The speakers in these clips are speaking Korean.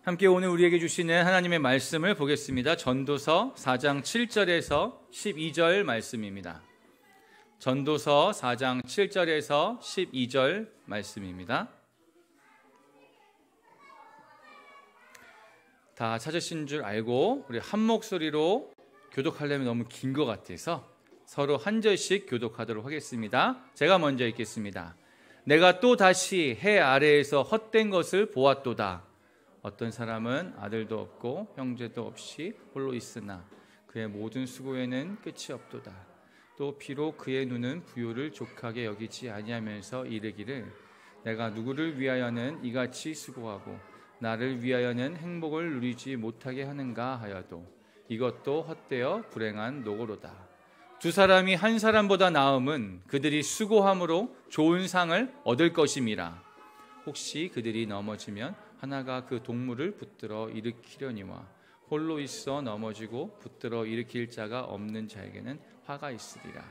함께 오늘 우리에게 주시는 하나님의 말씀을 보겠습니다. 전도서 4장 7절에서 12절 말씀입니다. 전도서 4장 7절에서 12절 말씀입니다. 다 찾으신 줄 알고 우리 한 목소리로 교독하려면 너무 긴 것 같아서 서로 한 절씩 교독하도록 하겠습니다. 제가 먼저 읽겠습니다. 내가 또 다시 해 아래에서 헛된 것을 보았도다. 어떤 사람은 아들도 없고 형제도 없이 홀로 있으나 그의 모든 수고에는 끝이 없도다. 또 비록 그의 눈은 부요를 족하게 여기지 아니하면서 이르기를 내가 누구를 위하여는 이같이 수고하고 나를 위하여는 행복을 누리지 못하게 하는가 하여도 이것도 헛되어 불행한 노고로다. 두 사람이 한 사람보다 나음은 그들이 수고함으로 좋은 상을 얻을 것임이라. 혹시 그들이 넘어지면 하나가 그 동물을 붙들어 일으키려니와 홀로 있어 넘어지고 붙들어 일으킬 자가 없는 자에게는 화가 있으리라.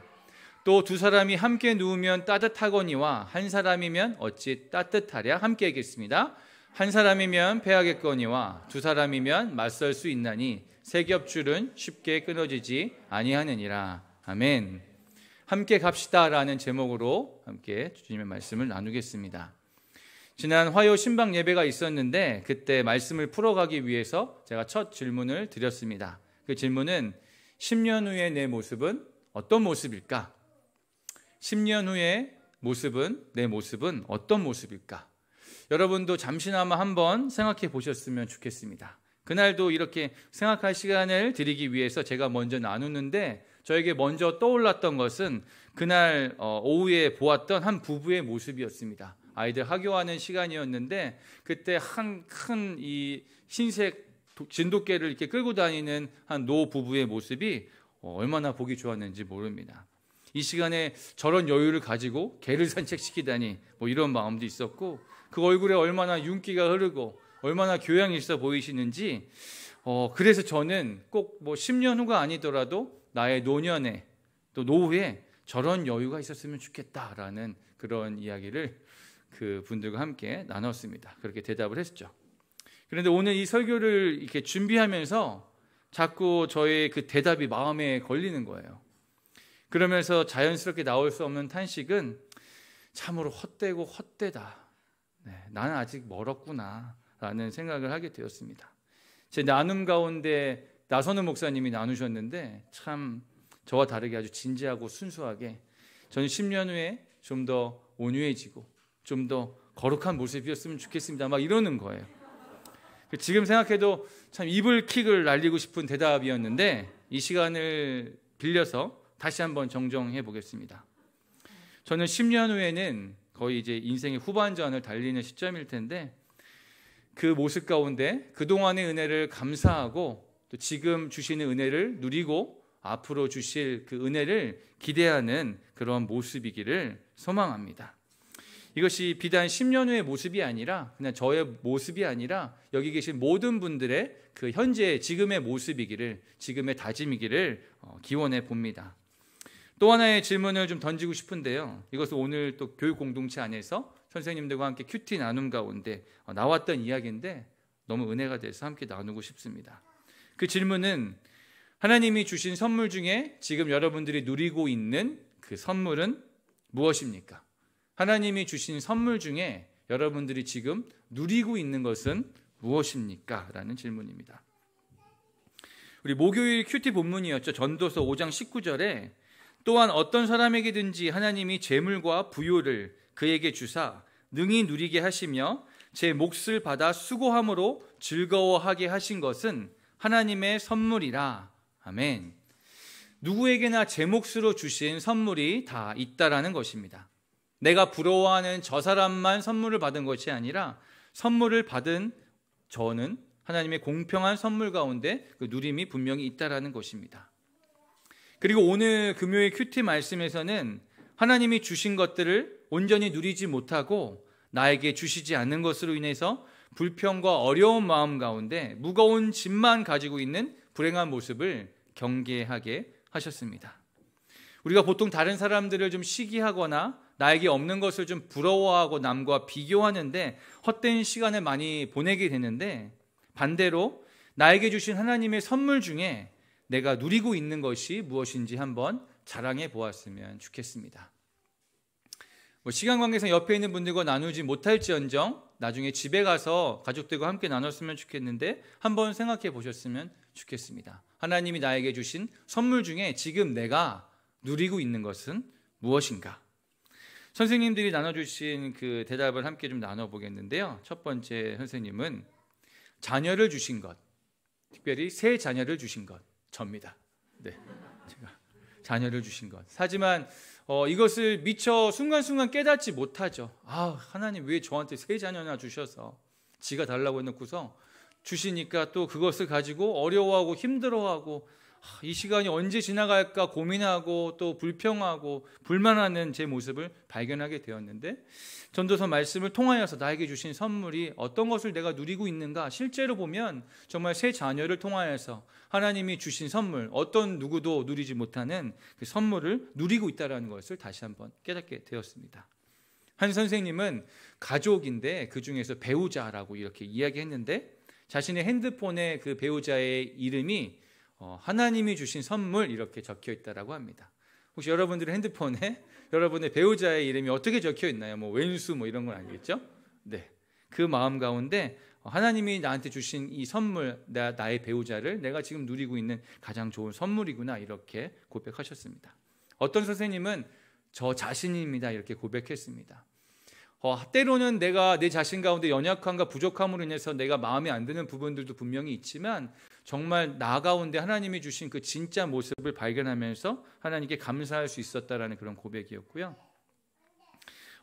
또 두 사람이 함께 누우면 따뜻하거니와 한 사람이면 어찌 따뜻하랴. 함께 읽겠습니다. 한 사람이면 패하겠거니와 두 사람이면 맞설 수 있나니 세 겹줄은 쉽게 끊어지지 아니하느니라. 아멘. 함께 갑시다라는 제목으로 함께 주님의 말씀을 나누겠습니다. 지난 화요 신방 예배가 있었는데 그때 말씀을 풀어가기 위해서 제가 첫 질문을 드렸습니다. 그 질문은 10년 후의 내 모습은 어떤 모습일까? 10년 후의 모습은 내 모습은 어떤 모습일까? 여러분도 잠시나마 한번 생각해 보셨으면 좋겠습니다. 그날도 이렇게 생각할 시간을 드리기 위해서 제가 먼저 나누는데 저에게 먼저 떠올랐던 것은 그날 오후에 보았던 한 부부의 모습이었습니다. 아이들 학교하는 시간이었는데 그때 한 큰 이 흰색 진돗개를 이렇게 끌고 다니는 한 노 부부의 모습이 얼마나 보기 좋았는지 모릅니다. 이 시간에 저런 여유를 가지고 개를 산책시키다니 뭐 이런 마음도 있었고 그 얼굴에 얼마나 윤기가 흐르고 얼마나 교양이 있어 보이시는지 그래서 저는 꼭 뭐 10년 후가 아니더라도 나의 노년에 또 노후에 저런 여유가 있었으면 좋겠다라는 그런 이야기를 그 분들과 함께 나눴습니다. 그렇게 대답을 했죠. 그런데 오늘 이 설교를 이렇게 준비하면서 자꾸 저의 그 대답이 마음에 걸리는 거예요. 그러면서 자연스럽게 나올 수 없는 탄식은 참으로 헛되고 헛되다. 나는 아직 멀었구나 라는 생각을 하게 되었습니다. 제 나눔 가운데 나선우 목사님이 나누셨는데 참 저와 다르게 아주 진지하고 순수하게 저는 10년 후에 좀 더 온유해지고 좀 더 거룩한 모습이었으면 좋겠습니다. 막 이러는 거예요. 지금 생각해도 참 이불킥을 날리고 싶은 대답이었는데 이 시간을 빌려서 다시 한번 정정해 보겠습니다. 저는 10년 후에는 거의 이제 인생의 후반전을 달리는 시점일 텐데 그 모습 가운데 그동안의 은혜를 감사하고 또 지금 주시는 은혜를 누리고 앞으로 주실 그 은혜를 기대하는 그런 모습이기를 소망합니다. 이것이 비단 10년 후의 모습이 아니라 그냥 저의 모습이 아니라 여기 계신 모든 분들의 그 현재 지금의 모습이기를 지금의 다짐이기를 기원해 봅니다. 또 하나의 질문을 좀 던지고 싶은데요. 이것은 오늘 또 교육 공동체 안에서 선생님들과 함께 큐티 나눔 가운데 나왔던 이야기인데 너무 은혜가 돼서 함께 나누고 싶습니다. 그 질문은 하나님이 주신 선물 중에 지금 여러분들이 누리고 있는 그 선물은 무엇입니까? 하나님이 주신 선물 중에 여러분들이 지금 누리고 있는 것은 무엇입니까? 라는 질문입니다. 우리 목요일 큐티 본문이었죠. 전도서 5장 19절에 또한 어떤 사람에게든지 하나님이 재물과 부요를 그에게 주사 능히 누리게 하시며 제 몫을 받아 수고함으로 즐거워하게 하신 것은 하나님의 선물이라. 아멘. 누구에게나 제 몫으로 주신 선물이 다 있다라는 것입니다. 내가 부러워하는 저 사람만 선물을 받은 것이 아니라 선물을 받은 저는 하나님의 공평한 선물 가운데 그 누림이 분명히 있다라는 것입니다. 그리고 오늘 금요일 큐티 말씀에서는 하나님이 주신 것들을 온전히 누리지 못하고 나에게 주시지 않는 것으로 인해서 불평과 어려운 마음 가운데 무거운 짐만 가지고 있는 불행한 모습을 경계하게 하셨습니다. 우리가 보통 다른 사람들을 좀 시기하거나 나에게 없는 것을 좀 부러워하고 남과 비교하는데 헛된 시간을 많이 보내게 되는데 반대로 나에게 주신 하나님의 선물 중에 내가 누리고 있는 것이 무엇인지 한번 자랑해 보았으면 좋겠습니다. 시간 관계상 옆에 있는 분들과 나누지 못할지언정 나중에 집에 가서 가족들과 함께 나눴으면 좋겠는데 한번 생각해 보셨으면 좋겠습니다. 하나님이 나에게 주신 선물 중에 지금 내가 누리고 있는 것은 무엇인가? 선생님들이 나눠주신 그 대답을 함께 좀 나눠보겠는데요. 첫 번째 선생님은 자녀를 주신 것, 특별히 새 자녀를 주신 것, 접니다. 네, 제가 자녀를 주신 것. 하지만 이것을 미처 순간순간 깨닫지 못하죠. 하나님 왜 저한테 새 자녀나 주셔서 지가 달라고 해놓고서 주시니까 또 그것을 가지고 어려워하고 힘들어하고 이 시간이 언제 지나갈까 고민하고 또 불평하고 불만하는 제 모습을 발견하게 되었는데, 전도서 말씀을 통하여서 나에게 주신 선물이 어떤 것을 내가 누리고 있는가, 실제로 보면 정말 새 자녀를 통하여서 하나님이 주신 선물, 어떤 누구도 누리지 못하는 그 선물을 누리고 있다는 것을 다시 한번 깨닫게 되었습니다. 한 선생님은 가족인데 그 중에서 배우자라고 이렇게 이야기했는데, 자신의 핸드폰에 그 배우자의 이름이 하나님이 주신 선물 이렇게 적혀 있다라고 합니다. 혹시 여러분들의 핸드폰에 여러분의 배우자의 이름이 어떻게 적혀 있나요? 왼수 이런 건 아니겠죠? 네, 그 마음 가운데 하나님이 나한테 주신 이 선물, 나의 배우자를 내가 지금 누리고 있는 가장 좋은 선물이구나 이렇게 고백하셨습니다. 어떤 선생님은 저 자신입니다 이렇게 고백했습니다. 때로는 내가 내 자신 가운데 연약함과 부족함으로 인해서 내가 마음에 안 드는 부분들도 분명히 있지만 정말 나 가운데 하나님이 주신 그 진짜 모습을 발견하면서 하나님께 감사할 수 있었다라는 그런 고백이었고요.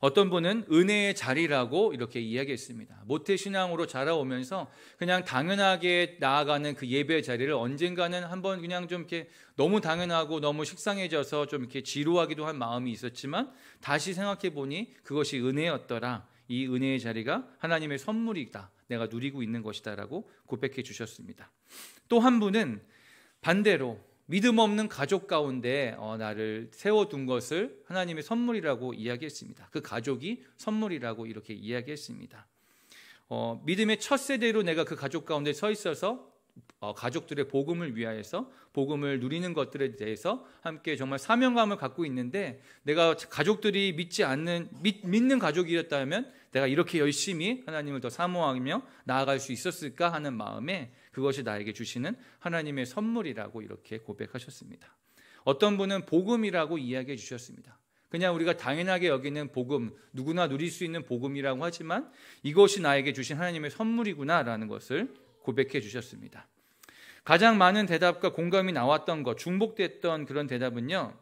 어떤 분은 은혜의 자리라고 이렇게 이야기했습니다. 모태신앙으로 자라오면서 그냥 당연하게 나아가는 그 예배의 자리를 언젠가는 한번 그냥 좀 이렇게 너무 당연하고 너무 식상해져서 좀 이렇게 지루하기도 한 마음이 있었지만 다시 생각해 보니 그것이 은혜였더라. 이 은혜의 자리가 하나님의 선물이다. 내가 누리고 있는 것이다라고 고백해 주셨습니다. 또 한 분은 반대로 믿음 없는 가족 가운데 나를 세워둔 것을 하나님의 선물이라고 이야기했습니다. 그 가족이 선물이라고 이렇게 이야기했습니다. 믿음의 첫 세대로 내가 그 가족 가운데 서 있어서 가족들의 복음을 위하여서 복음을 누리는 것들에 대해서 함께 정말 사명감을 갖고 있는데, 내가 가족들이 믿는 가족이었다면 내가 이렇게 열심히 하나님을 더 사모하며 나아갈 수 있었을까 하는 마음에 그것이 나에게 주시는 하나님의 선물이라고 이렇게 고백하셨습니다. 어떤 분은 복음이라고 이야기해 주셨습니다. 그냥 우리가 당연하게 여기는 복음, 누구나 누릴 수 있는 복음이라고 하지만 이것이 나에게 주신 하나님의 선물이구나라는 것을 고백해 주셨습니다. 가장 많은 대답과 공감이 나왔던 것, 중복됐던 그런 대답은요,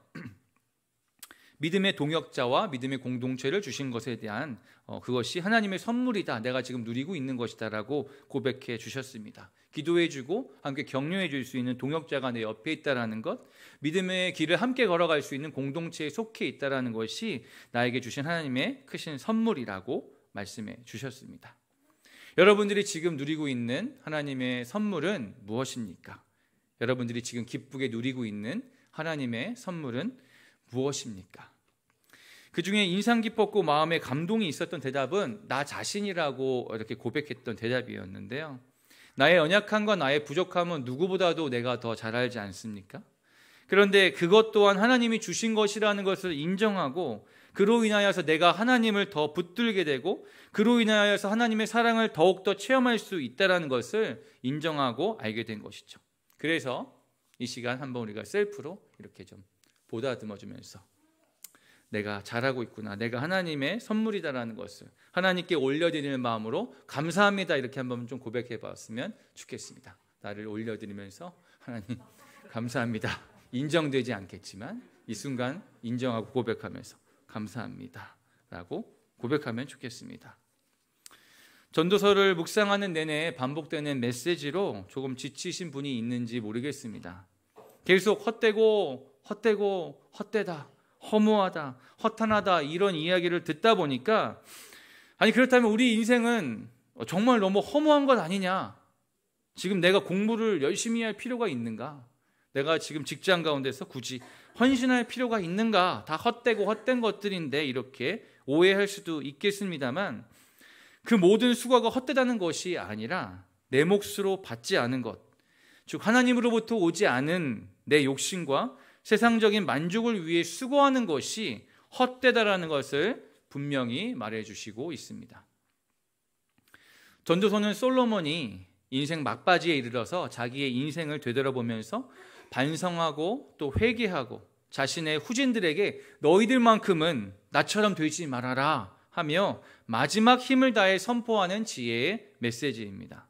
믿음의 동역자와 믿음의 공동체를 주신 것에 대한 그것이 하나님의 선물이다, 내가 지금 누리고 있는 것이다 라고 고백해 주셨습니다. 기도해 주고 함께 격려해 줄 수 있는 동역자가 내 옆에 있다는 것, 믿음의 길을 함께 걸어갈 수 있는 공동체에 속해 있다는 것이 나에게 주신 하나님의 크신 선물이라고 말씀해 주셨습니다. 여러분들이 지금 누리고 있는 하나님의 선물은 무엇입니까? 여러분들이 지금 기쁘게 누리고 있는 하나님의 선물은 무엇입니까? 그 중에 인상 깊었고 마음에 감동이 있었던 대답은 나 자신이라고 이렇게 고백했던 대답이었는데요. 나의 연약함과 나의 부족함은 누구보다도 내가 더 잘 알지 않습니까? 그런데 그것 또한 하나님이 주신 것이라는 것을 인정하고 그로 인하여서 내가 하나님을 더 붙들게 되고 그로 인하여서 하나님의 사랑을 더욱더 체험할 수 있다는 것을 인정하고 알게 된 것이죠. 그래서 이 시간 한번 우리가 셀프로 이렇게 좀 보다듬어주면서 내가 잘하고 있구나, 내가 하나님의 선물이다라는 것을 하나님께 올려드리는 마음으로 감사합니다 이렇게 한번 좀 고백해 봤으면 좋겠습니다. 나를 올려드리면서 하나님 감사합니다, 인정되지 않겠지만 이 순간 인정하고 고백하면서 감사합니다 라고 고백하면 좋겠습니다. 전도서를 묵상하는 내내 반복되는 메시지로 조금 지치신 분이 있는지 모르겠습니다. 계속 헛되고 헛되다, 허무하다, 허탄하다 이런 이야기를 듣다 보니까 아니 그렇다면 우리 인생은 정말 너무 허무한 것 아니냐? 지금 내가 공부를 열심히 할 필요가 있는가? 내가 지금 직장 가운데서 굳이 헌신할 필요가 있는가? 다 헛되고 헛된 것들인데 이렇게 오해할 수도 있겠습니다만 그 모든 수고가 헛되다는 것이 아니라 내 몫으로 받지 않은 것, 즉 하나님으로부터 오지 않은 내 욕심과 세상적인 만족을 위해 수고하는 것이 헛되다라는 것을 분명히 말해주시고 있습니다. 전도서는 솔로몬이 인생 막바지에 이르러서 자기의 인생을 되돌아보면서 반성하고 또 회개하고 자신의 후진들에게 너희들만큼은 나처럼 되지 말아라 하며 마지막 힘을 다해 선포하는 지혜의 메시지입니다.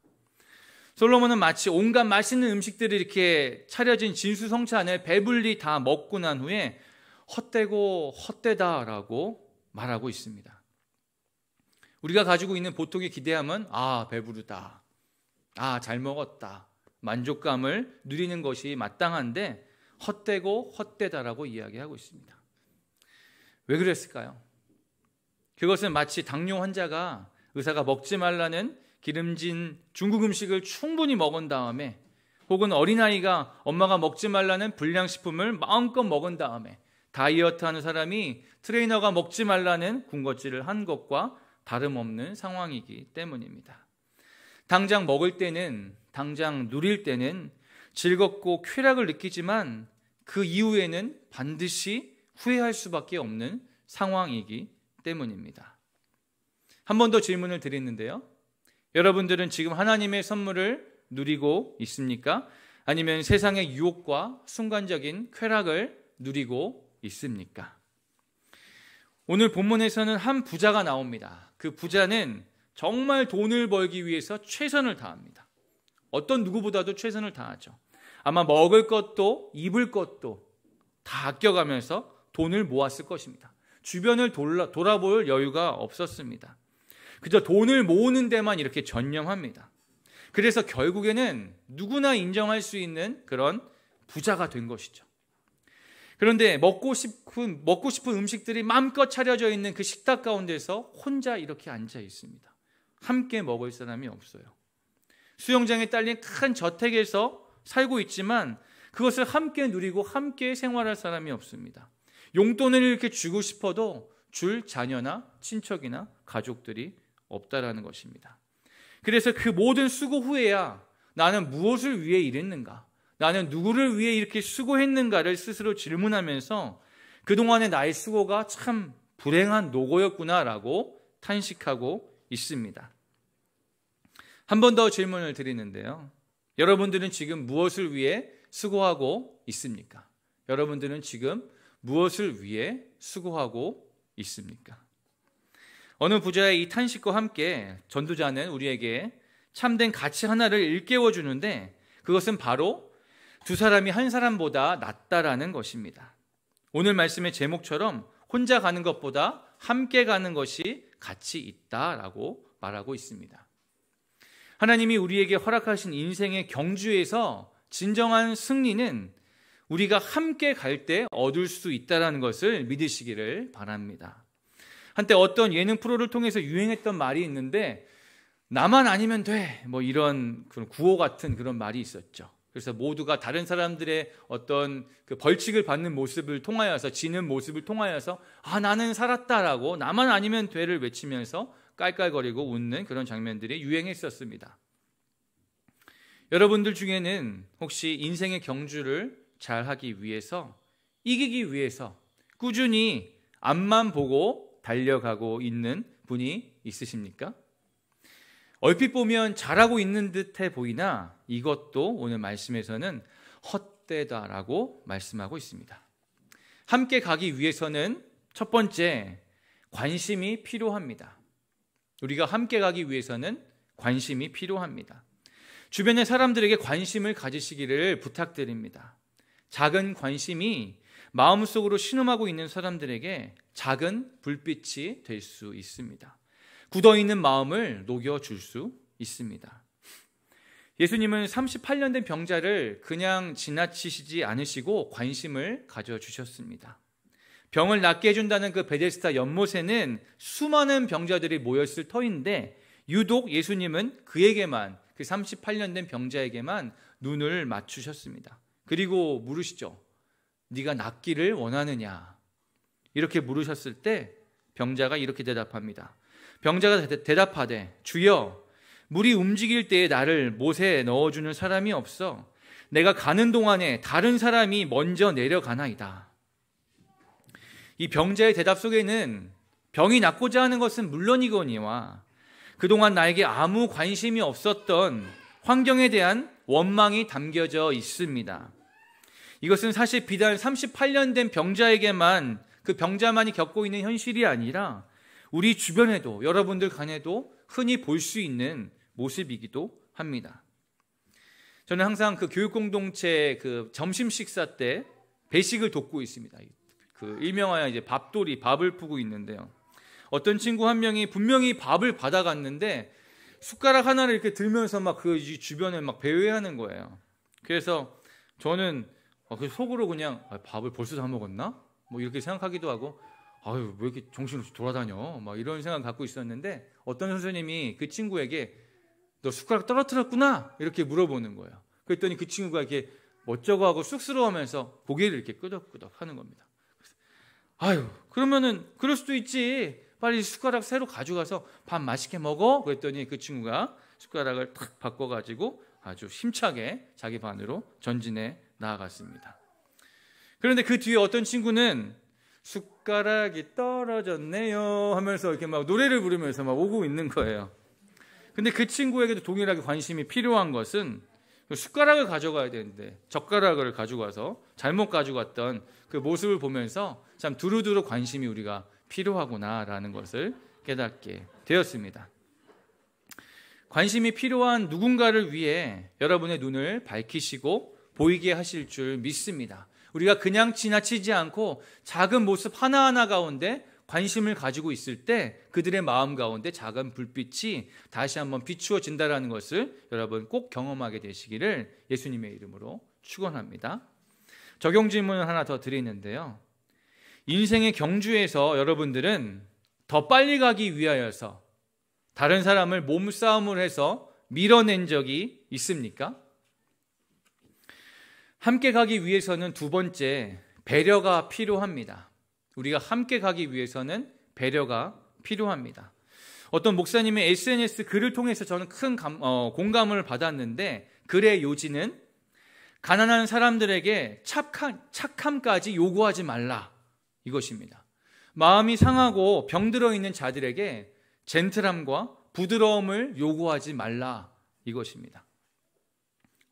솔로몬은 마치 온갖 맛있는 음식들이 이렇게 차려진 진수성찬을 배불리 다 먹고 난 후에 헛되고 헛되다라고 말하고 있습니다. 우리가 가지고 있는 보통의 기대함은 배부르다, 잘 먹었다, 만족감을 누리는 것이 마땅한데 헛되고 헛되다라고 이야기하고 있습니다. 왜 그랬을까요? 그것은 마치 당뇨 환자가 의사가 먹지 말라는 기름진 중국 음식을 충분히 먹은 다음에, 혹은 어린아이가 엄마가 먹지 말라는 불량식품을 마음껏 먹은 다음에 다이어트하는 사람이 트레이너가 먹지 말라는 군것질을 한 것과 다름없는 상황이기 때문입니다. 당장 먹을 때는, 당장 누릴 때는 즐겁고 쾌락을 느끼지만 그 이후에는 반드시 후회할 수밖에 없는 상황이기 때문입니다. 한 번 더 질문을 드리는데요. 여러분들은 지금 하나님의 선물을 누리고 있습니까? 아니면 세상의 유혹과 순간적인 쾌락을 누리고 있습니까? 오늘 본문에서는 한 부자가 나옵니다. 그 부자는 정말 돈을 벌기 위해서 최선을 다합니다. 어떤 누구보다도 최선을 다하죠. 아마 먹을 것도 입을 것도 다 아껴가면서 돈을 모았을 것입니다. 주변을 돌아볼 여유가 없었습니다. 그저 돈을 모으는 데만 이렇게 전념합니다. 그래서 결국에는 누구나 인정할 수 있는 그런 부자가 된 것이죠. 그런데 먹고 싶은 음식들이 마음껏 차려져 있는 그 식탁 가운데서 혼자 이렇게 앉아 있습니다. 함께 먹을 사람이 없어요. 수영장에 딸린 큰 저택에서 살고 있지만 그것을 함께 누리고 함께 생활할 사람이 없습니다. 용돈을 이렇게 주고 싶어도 줄 자녀나 친척이나 가족들이 없다라는 것입니다. 그래서 그 모든 수고 후에야 나는 무엇을 위해 일했는가? 나는 누구를 위해 이렇게 수고했는가를 스스로 질문하면서 그동안의 나의 수고가 참 불행한 노고였구나라고 탄식하고 있습니다. 한 번 더 질문을 드리는데요. 여러분들은 지금 무엇을 위해 수고하고 있습니까? 여러분들은 지금 무엇을 위해 수고하고 있습니까? 어느 부자의 이 탄식과 함께 전도자는 우리에게 참된 가치 하나를 일깨워 주는데 그것은 바로 두 사람이 한 사람보다 낫다라는 것입니다. 오늘 말씀의 제목처럼 혼자 가는 것보다 함께 가는 것이 가치 있다라고 말하고 있습니다. 하나님이 우리에게 허락하신 인생의 경주에서 진정한 승리는 우리가 함께 갈 때 얻을 수 있다는 것을 믿으시기를 바랍니다. 한때 어떤 예능 프로를 통해서 유행했던 말이 있는데 나만 아니면 돼, 이런 구호 같은 그런 말이 있었죠. 그래서 모두가 다른 사람들의 어떤 그 벌칙을 받는 모습을 통하여서, 지는 모습을 통하여서 나는 살았다라고 나만 아니면 돼를 외치면서 깔깔거리고 웃는 그런 장면들이 유행했었습니다. 여러분들 중에는 혹시 인생의 경주를 잘하기 위해서, 이기기 위해서 꾸준히 앞만 보고 달려가고 있는 분이 있으십니까? 얼핏 보면 잘하고 있는 듯해 보이나 이것도 오늘 말씀에서는 헛되다라고 말씀하고 있습니다. 함께 가기 위해서는 첫 번째, 관심이 필요합니다. 우리가 함께 가기 위해서는 관심이 필요합니다. 주변의 사람들에게 관심을 가지시기를 부탁드립니다. 작은 관심이 마음속으로 신음하고 있는 사람들에게 작은 불빛이 될 수 있습니다. 굳어있는 마음을 녹여줄 수 있습니다. 예수님은 38년 된 병자를 그냥 지나치시지 않으시고 관심을 가져주셨습니다. 병을 낫게 해준다는 그 베데스다 연못에는 수많은 병자들이 모였을 터인데 유독 예수님은 그에게만, 그 38년 된 병자에게만 눈을 맞추셨습니다. 그리고 물으시죠. 네가 낫기를 원하느냐? 이렇게 물으셨을 때 병자가 이렇게 대답합니다. 병자가 대답하되 주여 물이 움직일 때에 나를 못에 넣어주는 사람이 없어. 내가 가는 동안에 다른 사람이 먼저 내려가나이다. 이 병자의 대답 속에는 병이 낫고자 하는 것은 물론이거니와 그동안 나에게 아무 관심이 없었던 환경에 대한 원망이 담겨져 있습니다. 이것은 사실 비단 38년 된 병자에게만, 그 병자만이 겪고 있는 현실이 아니라 우리 주변에도, 여러분들 간에도 흔히 볼 수 있는 모습이기도 합니다. 저는 항상 그 교육공동체 그 점심 식사 때 배식을 돕고 있습니다. 그 일명하여 이제 밥돌이, 밥을 푸고 있는데요. 어떤 친구 한 명이 분명히 밥을 받아갔는데 숟가락 하나를 이렇게 들면서 막 그 주변을 막 배회하는 거예요. 그래서 저는 그 속으로 그냥 밥을 벌써 다 먹었나? 뭐 이렇게 생각하기도 하고, 아유 왜 이렇게 정신없이 돌아다녀? 막 이런 생각 갖고 있었는데 어떤 선생님이 그 친구에게 너 숟가락 떨어뜨렸구나? 이렇게 물어보는 거예요. 그랬더니 그 친구가 이렇게 어쩌고 하고 쑥스러워하면서 고개를 이렇게 끄덕끄덕 하는 겁니다. 아유 그러면은 그럴 수도 있지. 빨리 숟가락 새로 가져가서 밥 맛있게 먹어. 그랬더니 그 친구가 숟가락을 탁 바꿔가지고 아주 힘차게 자기 반으로 전진해 나아갔습니다. 그런데 그 뒤에 어떤 친구는 숟가락이 떨어졌네요 하면서 이렇게 막 노래를 부르면서 막 오고 있는 거예요. 근데 그 친구에게도 동일하게 관심이 필요한 것은 숟가락을 가져가야 되는데 젓가락을 가져가서 잘못 가져갔던 그 모습을 보면서 참 두루두루 관심이 우리가 필요하구나라는 것을 깨닫게 되었습니다. 관심이 필요한 누군가를 위해 여러분의 눈을 밝히시고 보이게 하실 줄 믿습니다. 우리가 그냥 지나치지 않고 작은 모습 하나하나 가운데 관심을 가지고 있을 때 그들의 마음 가운데 작은 불빛이 다시 한번 비추어진다는 것을 여러분 꼭 경험하게 되시기를 예수님의 이름으로 축원합니다. 적용 질문을 하나 더 드리는데요. 인생의 경주에서 여러분들은 더 빨리 가기 위하여서 다른 사람을 몸싸움을 해서 밀어낸 적이 있습니까? 함께 가기 위해서는 두 번째, 배려가 필요합니다. 우리가 함께 가기 위해서는 배려가 필요합니다. 어떤 목사님의 SNS 글을 통해서 저는 큰 공감을 받았는데 글의 요지는 가난한 사람들에게 착함까지 요구하지 말라 이것입니다. 마음이 상하고 병들어 있는 자들에게 젠틀함과 부드러움을 요구하지 말라 이것입니다.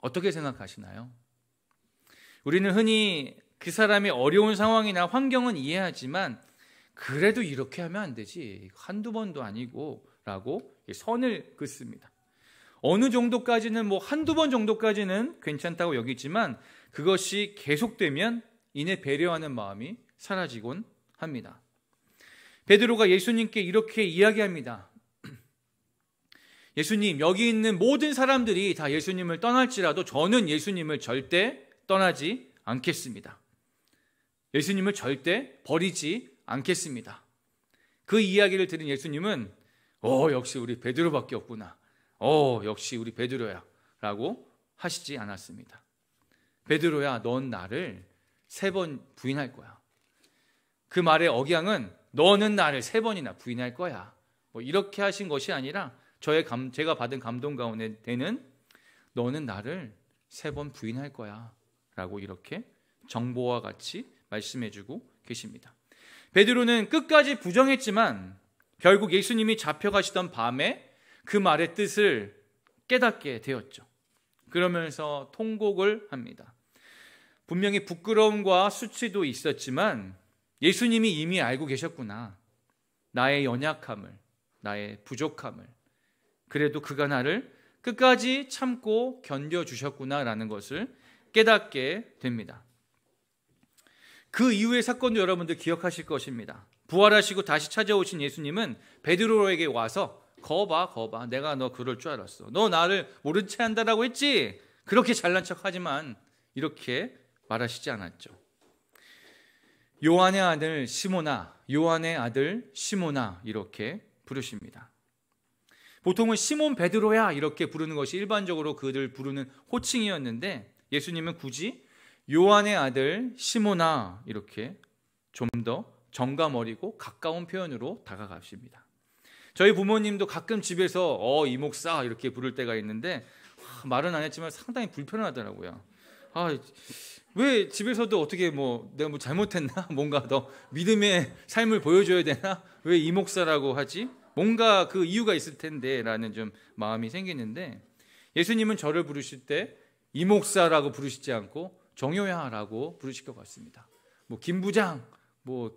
어떻게 생각하시나요? 우리는 흔히 그 사람의 어려운 상황이나 환경은 이해하지만 그래도 이렇게 하면 안 되지, 한두 번도 아니고 라고 선을 긋습니다. 어느 정도까지는 뭐 한두 번 정도까지는 괜찮다고 여기지만 그것이 계속되면 이내 배려하는 마음이 사라지곤 합니다. 베드로가 예수님께 이렇게 이야기합니다. 예수님, 여기 있는 모든 사람들이 다 예수님을 떠날지라도 저는 예수님을 절대 떠나지 않겠습니다. 예수님을 절대 버리지 않겠습니다. 그 이야기를 들은 예수님은 역시 우리 베드로밖에 없구나. 역시 우리 베드로야 라고 하시지 않았습니다. 베드로야, 넌 나를 3번 부인할 거야. 그 말의 억양은 너는 나를 3번이나 부인할 거야. 뭐 이렇게 하신 것이 아니라 제가 받은 감동 가운데는 너는 나를 3번 부인할 거야 라고 이렇게 정보와 같이 말씀해주고 계십니다. 베드로는 끝까지 부정했지만 결국 예수님이 잡혀가시던 밤에 그 말의 뜻을 깨닫게 되었죠. 그러면서 통곡을 합니다. 분명히 부끄러움과 수치도 있었지만 예수님이 이미 알고 계셨구나. 나의 연약함을, 나의 부족함을. 그래도 그가 나를 끝까지 참고 견뎌주셨구나라는 것을 깨닫게 됩니다. 그 이후의 사건도 여러분들 기억하실 것입니다. 부활하시고 다시 찾아오신 예수님은 베드로에게 와서 거봐 내가 너 그럴 줄 알았어. 너 나를 모른 채 한다라고 했지? 그렇게 잘난 척하지만 이렇게 말하시지 않았죠. 요한의 아들 시모나, 요한의 아들 시모나 이렇게 부르십니다. 보통은 시몬 베드로야 이렇게 부르는 것이 일반적으로 그들 부르는 호칭이었는데 예수님은 굳이 요한의 아들 시모나 이렇게 좀 더 정감 어리고 가까운 표현으로 다가가십니다. 저희 부모님도 가끔 집에서 이 목사 이렇게 부를 때가 있는데 말은 안 했지만 상당히 불편하더라고요. 왜 집에서도 어떻게 내가 뭐 잘못했나? 뭔가 더 믿음의 삶을 보여줘야 되나? 왜 이 목사라고 하지? 뭔가 그 이유가 있을 텐데 라는 좀 마음이 생기는데, 예수님은 저를 부르실 때 이 목사라고 부르시지 않고 정효야라고 부르실 것 같습니다. 김 부장,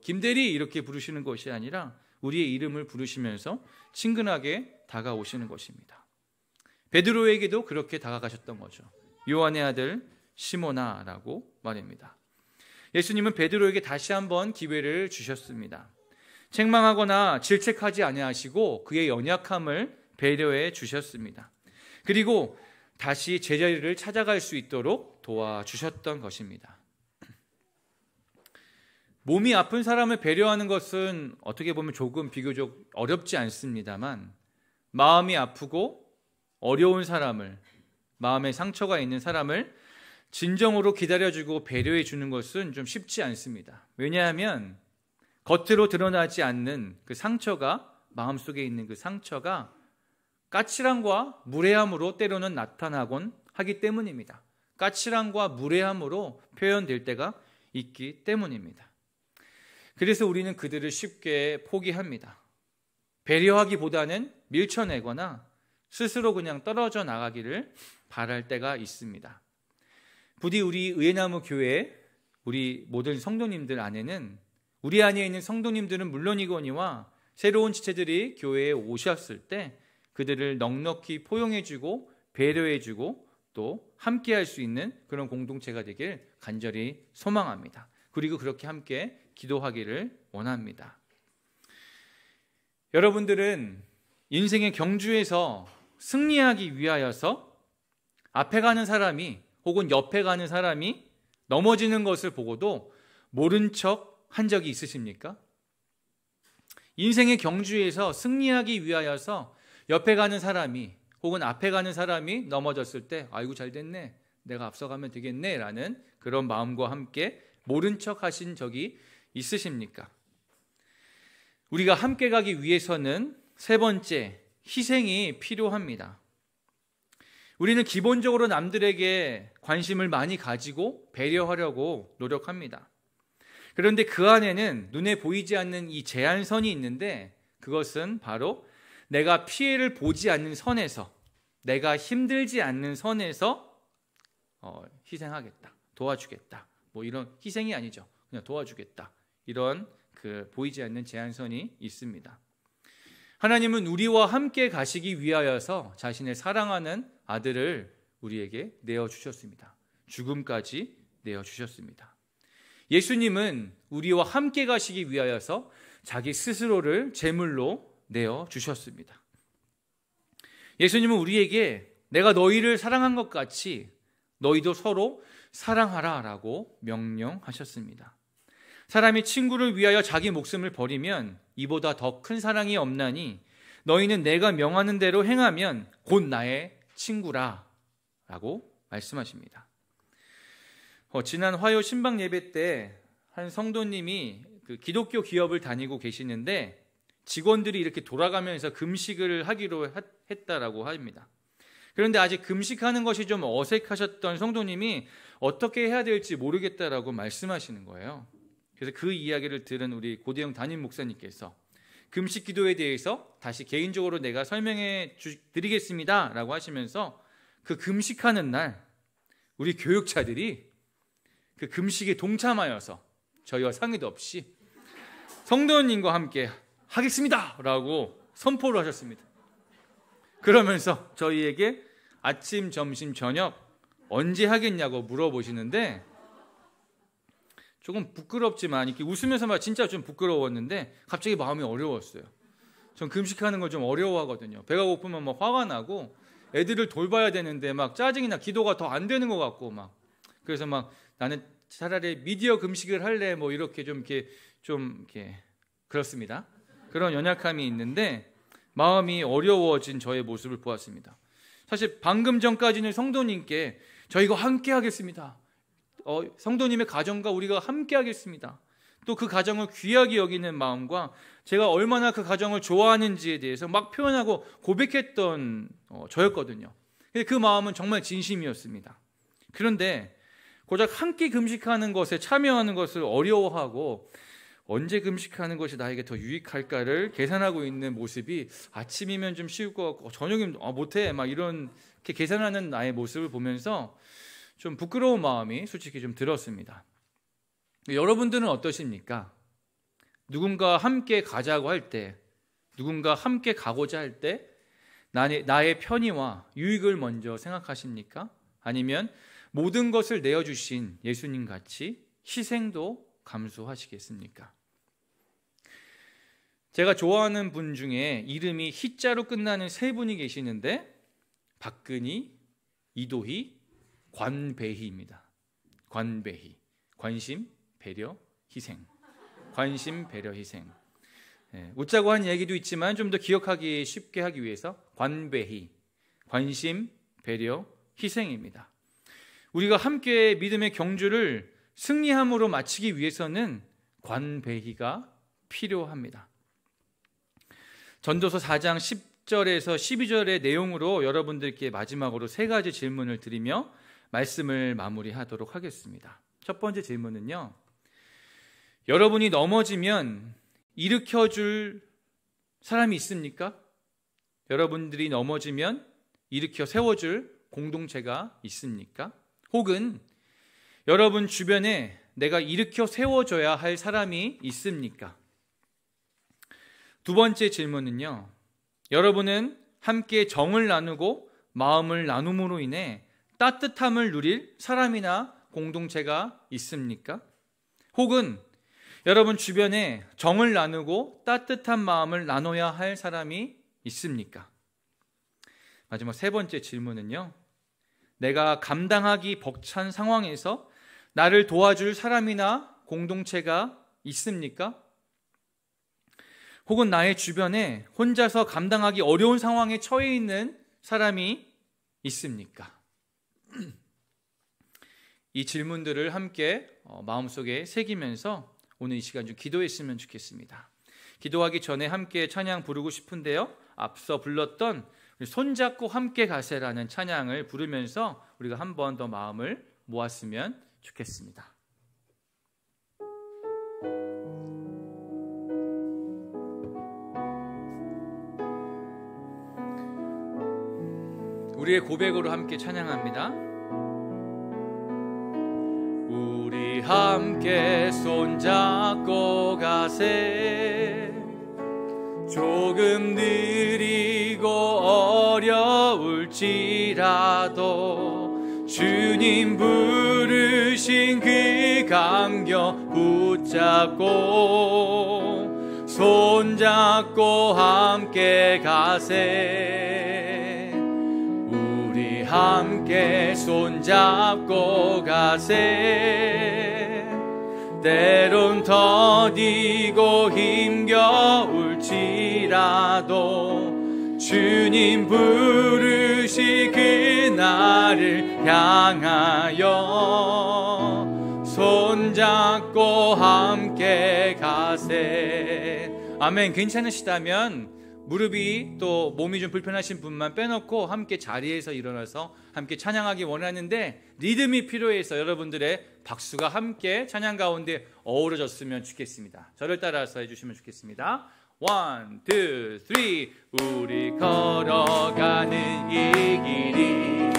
김 대리 이렇게 부르시는 것이 아니라 우리의 이름을 부르시면서 친근하게 다가오시는 것입니다. 베드로에게도 그렇게 다가가셨던 거죠. 요한의 아들 시몬아라고 말입니다. 예수님은 베드로에게 다시 한번 기회를 주셨습니다. 책망하거나 질책하지 아니하시고 그의 연약함을 배려해 주셨습니다. 그리고 다시 제자리를 찾아갈 수 있도록 도와주셨던 것입니다. 몸이 아픈 사람을 배려하는 것은 어떻게 보면 조금 비교적 어렵지 않습니다만, 마음이 아프고 어려운 사람을, 마음에 상처가 있는 사람을 진정으로 기다려주고 배려해 주는 것은 좀 쉽지 않습니다. 왜냐하면 겉으로 드러나지 않는 그 상처가, 마음속에 있는 그 상처가 까칠함과 무례함으로 때로는 나타나곤 하기 때문입니다. 까칠함과 무례함으로 표현될 때가 있기 때문입니다. 그래서 우리는 그들을 쉽게 포기합니다. 배려하기보다는 밀쳐내거나 스스로 그냥 떨어져 나가기를 바랄 때가 있습니다. 부디 우리 의회나무 교회, 우리 모든 성도님들 안에는, 우리 안에 있는 성도님들은 물론이거니와 새로운 지체들이 교회에 오셨을 때 그들을 넉넉히 포용해주고 배려해주고 또 함께할 수 있는 그런 공동체가 되길 간절히 소망합니다. 그리고 그렇게 함께 기도하기를 원합니다. 여러분들은 인생의 경주에서 승리하기 위하여서 앞에 가는 사람이 혹은 옆에 가는 사람이 넘어지는 것을 보고도 모른 척 한 적이 있으십니까? 인생의 경주에서 승리하기 위하여서 옆에 가는 사람이 혹은 앞에 가는 사람이 넘어졌을 때 아이고 잘 됐네, 내가 앞서가면 되겠네 라는 그런 마음과 함께 모른 척 하신 적이 있으십니까? 우리가 함께 가기 위해서는 세 번째, 희생이 필요합니다. 우리는 기본적으로 남들에게 관심을 많이 가지고 배려하려고 노력합니다. 그런데 그 안에는 눈에 보이지 않는 이 제한선이 있는데, 그것은 바로 내가 피해를 보지 않는 선에서, 내가 힘들지 않는 선에서 희생하겠다, 도와주겠다, 이런 희생이 아니죠. 그냥 도와주겠다, 이런 그 보이지 않는 제한선이 있습니다. 하나님은 우리와 함께 가시기 위하여서 자신의 사랑하는 아들을 우리에게 내어주셨습니다. 죽음까지 내어주셨습니다. 예수님은 우리와 함께 가시기 위하여서 자기 스스로를 제물로 내어주셨습니다. 예수님은 우리에게 내가 너희를 사랑한 것 같이 너희도 서로 사랑하라 라고 명령하셨습니다. 사람이 친구를 위하여 자기 목숨을 버리면 이보다 더 큰 사랑이 없나니 너희는 내가 명하는 대로 행하면 곧 나의 친구라 라고 말씀하십니다. 지난 화요 신방 예배 때 한 성도님이 그 기독교 기업을 다니고 계시는데 직원들이 이렇게 돌아가면서 금식을 하기로 했다라고 합니다. 그런데 아직 금식하는 것이 좀 어색하셨던 성도님이 어떻게 해야 될지 모르겠다라고 말씀하시는 거예요. 그래서 그 이야기를 들은 우리 고대영 담임 목사님께서 금식 기도에 대해서 다시 개인적으로 내가 설명해 드리겠습니다 라고 하시면서 그 금식하는 날 우리 교육자들이 그 금식에 동참하여서 저희와 상의도 없이 성도님과 함께 하겠습니다 라고 선포를 하셨습니다. 그러면서 저희에게 아침, 점심, 저녁 언제 하겠냐고 물어보시는데 조금 부끄럽지만 이렇게 웃으면서 막 진짜 좀 부끄러웠는데 갑자기 마음이 어려웠어요. 전 금식하는 걸 좀 어려워하거든요. 배가 고프면 막 화가 나고 애들을 돌봐야 되는데 막 짜증이나 기도가 더 안 되는 것 같고 막 그래서 막 나는 차라리 미디어 금식을 할래 이렇게 좀 이렇게 그렇습니다. 그런 연약함이 있는데 마음이 어려워진 저의 모습을 보았습니다. 사실 방금 전까지는 성도님께 저희가 함께 하겠습니다. 성도님의 가정과 우리가 함께 하겠습니다. 또 그 가정을 귀하게 여기는 마음과 제가 얼마나 그 가정을 좋아하는지에 대해서 막 표현하고 고백했던 저였거든요. 그 마음은 정말 진심이었습니다. 그런데 고작 한 끼 금식하는 것에 참여하는 것을 어려워하고 언제 금식하는 것이 나에게 더 유익할까를 계산하고 있는 모습이 아침이면 좀 쉬울 것 같고 저녁이면 못해 막 이런 이렇게 계산하는 나의 모습을 보면서 좀 부끄러운 마음이 솔직히 좀 들었습니다. 여러분들은 어떠십니까? 누군가 함께 가자고 할 때, 누군가 함께 가고자 할 때 나의 편의와 유익을 먼저 생각하십니까? 아니면 모든 것을 내어주신 예수님 같이 희생도 감수하시겠습니까? 제가 좋아하는 분 중에 이름이 희자로 끝나는 세 분이 계시는데 박근희, 이도희, 관배희입니다. 관배희, 관심, 배려, 희생. 관심, 배려, 희생. 웃자고 한 얘기도 있지만 좀 더 기억하기 쉽게 하기 위해서 관배희, 관심, 배려, 희생입니다. 우리가 함께 믿음의 경주를 승리함으로 마치기 위해서는 관배희가 필요합니다. 전도서 4장 10절에서 12절의 내용으로 여러분들께 마지막으로 세 가지 질문을 드리며 말씀을 마무리하도록 하겠습니다. 첫 번째 질문은요, 여러분이 넘어지면 일으켜줄 사람이 있습니까? 여러분들이 넘어지면 일으켜 세워줄 공동체가 있습니까? 혹은 여러분 주변에 내가 일으켜 세워줘야 할 사람이 있습니까? 두 번째 질문은요, 여러분은 함께 정을 나누고 마음을 나눔으로 인해 따뜻함을 누릴 사람이나 공동체가 있습니까? 혹은 여러분 주변에 정을 나누고 따뜻한 마음을 나눠야 할 사람이 있습니까? 마지막 세 번째 질문은요, 내가 감당하기 벅찬 상황에서 나를 도와줄 사람이나 공동체가 있습니까? 혹은 나의 주변에 혼자서 감당하기 어려운 상황에 처해 있는 사람이 있습니까? 이 질문들을 함께 마음속에 새기면서 오늘 이 시간 좀 기도했으면 좋겠습니다. 기도하기 전에 함께 찬양 부르고 싶은데요, 앞서 불렀던 손잡고 함께 가세라는 찬양을 부르면서 우리가 한 번 더 마음을 모았으면 좋겠습니다. 우리의 고백으로 함께 찬양합니다. 우리 함께 손잡고 가세. 조금 느리고 어려울지라도 주님 부르신 그 감격 붙잡고 손잡고 함께 가세. 우리 함께 손잡고 가세. 때론 더디고 힘겨울지라도 주님 부르시 그날을 향하여 손잡고 함께 가세. 아멘. 괜찮으시다면 무릎이 또 몸이 좀 불편하신 분만 빼놓고 함께 자리에서 일어나서 함께 찬양하기 원하는데, 리듬이 필요해서 여러분들의 박수가 함께 찬양 가운데 어우러졌으면 좋겠습니다. 저를 따라서 해주시면 좋겠습니다. 1, 2, 3. 우리 걸어가는 이 길이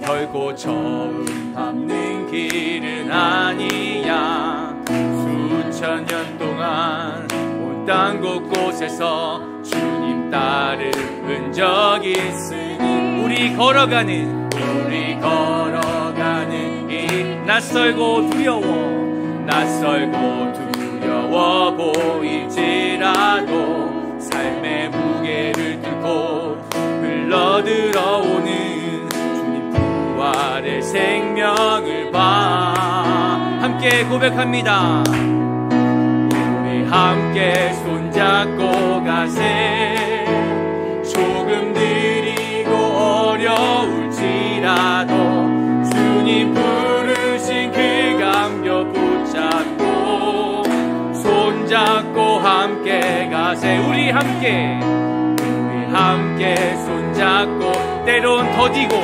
결코 처음 밟는 길은 아니야. 수천 년 동안 땅 곳곳에서 주님 따른 흔적이 있으니 우리 걸어가는 이 낯설고 두려워 보일지라도 삶의 무게를 뚫고 흘러들어오는 주님 부활의 생명을 봐. 함께 고백합니다. 함께 손잡고 가세. 조금 느리고 어려울지라도 주님 부르신 그 감격 붙잡고 우리 함께 손잡고 때론 더디고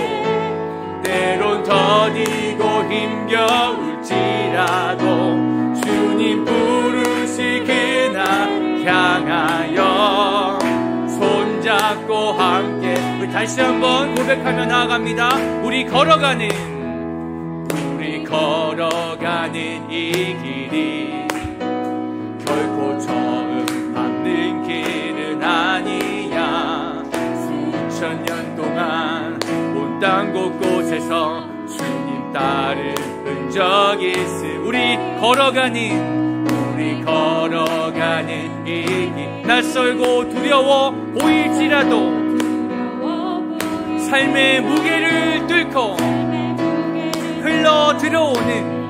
힘겨울지라도 주님 부르실 그날 향하여 손잡고 함께. 우리 다시 한번 고백하며 나아갑니다. 우리 걸어가는 이 길이 결코 처음 밟는 길은 아니야. 수천 년 동안 온 땅 곳곳에서 주님 따른 흔적이 있음. 우리 걸어가는 이 길, 낯설고 두려워 보일지라도 삶의 무게를 뚫고 흘러 들어오는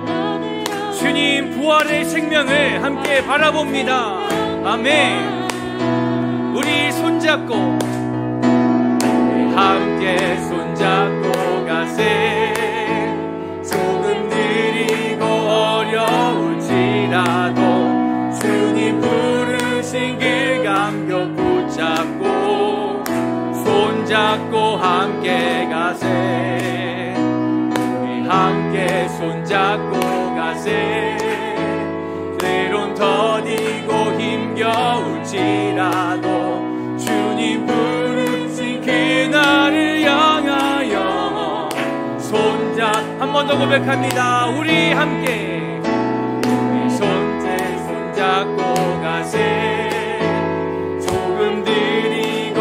주님 부활의 생명을 함께 바라봅니다. 아멘. 우리 손잡고 함께 손잡고 가세. 조금 느리고 어려울지라도 주님 부르신 길 감겨 붙잡고 손잡고 함께 가세. 우리 함께 손잡고 가세. 때론 더디고 힘겨울지라도 주님 부르신 그날을 향하여 한 번 더 고백합니다. 우리 함께 손잡고 가세. 조금 느리고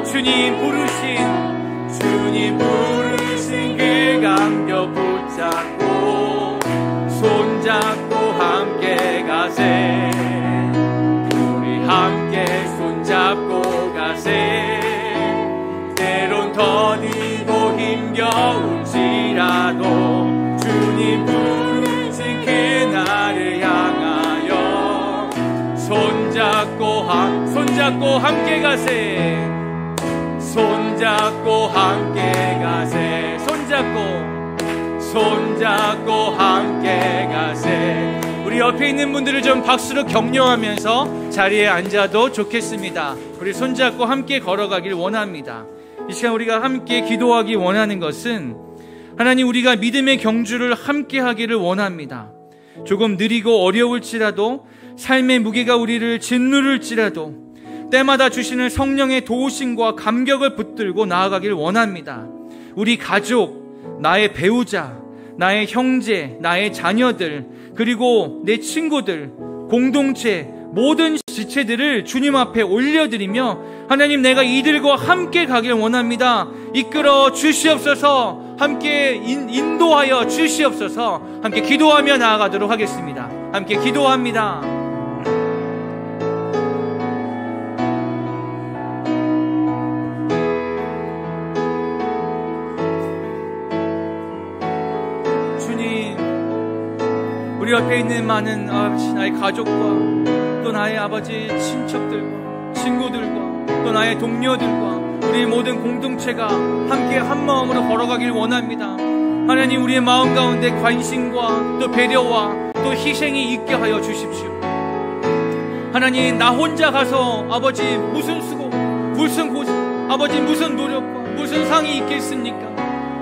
주님 부르신 길 감겨 붙잡고 손잡고 함께 가세. 우리 함께 손잡고 가세. 때론 더디고 힘겨울지라도 주님 부르신 그날을 향하여 손잡고 함께 가세. 손잡고 함께 가세. 손잡고 함께 가세. 우리 옆에 있는 분들을 좀 박수로 격려하면서 자리에 앉아도 좋겠습니다. 우리 손잡고 함께 걸어가길 원합니다. 이 시간 우리가 함께 기도하기 원하는 것은 하나님, 우리가 믿음의 경주를 함께 하기를 원합니다. 조금 느리고 어려울지라도, 삶의 무게가 우리를 짓누를지라도 때마다 주시는 성령의 도우심과 감격을 붙들고 나아가길 원합니다. 우리 가족, 나의 배우자, 나의 형제, 나의 자녀들, 그리고 내 친구들, 공동체, 모든 지체들을 주님 앞에 올려드리며 하나님, 내가 이들과 함께 가길 원합니다. 이끌어 주시옵소서. 함께 인도하여 주시옵소서. 함께 기도하며 나아가도록 하겠습니다. 함께 기도합니다. 주님, 우리 옆에 있는 많은 나의 가족과 또 나의 아버지 친척들과 친구들과 또 나의 동료들과 우리 모든 공동체가 함께 한 마음으로 걸어가길 원합니다. 하나님, 우리의 마음 가운데 관심과 또 배려와 또 희생이 있게 하여 주십시오. 하나님, 나 혼자 가서 아버지 무슨 수고, 아버지 무슨 노력과 무슨 상이 있겠습니까?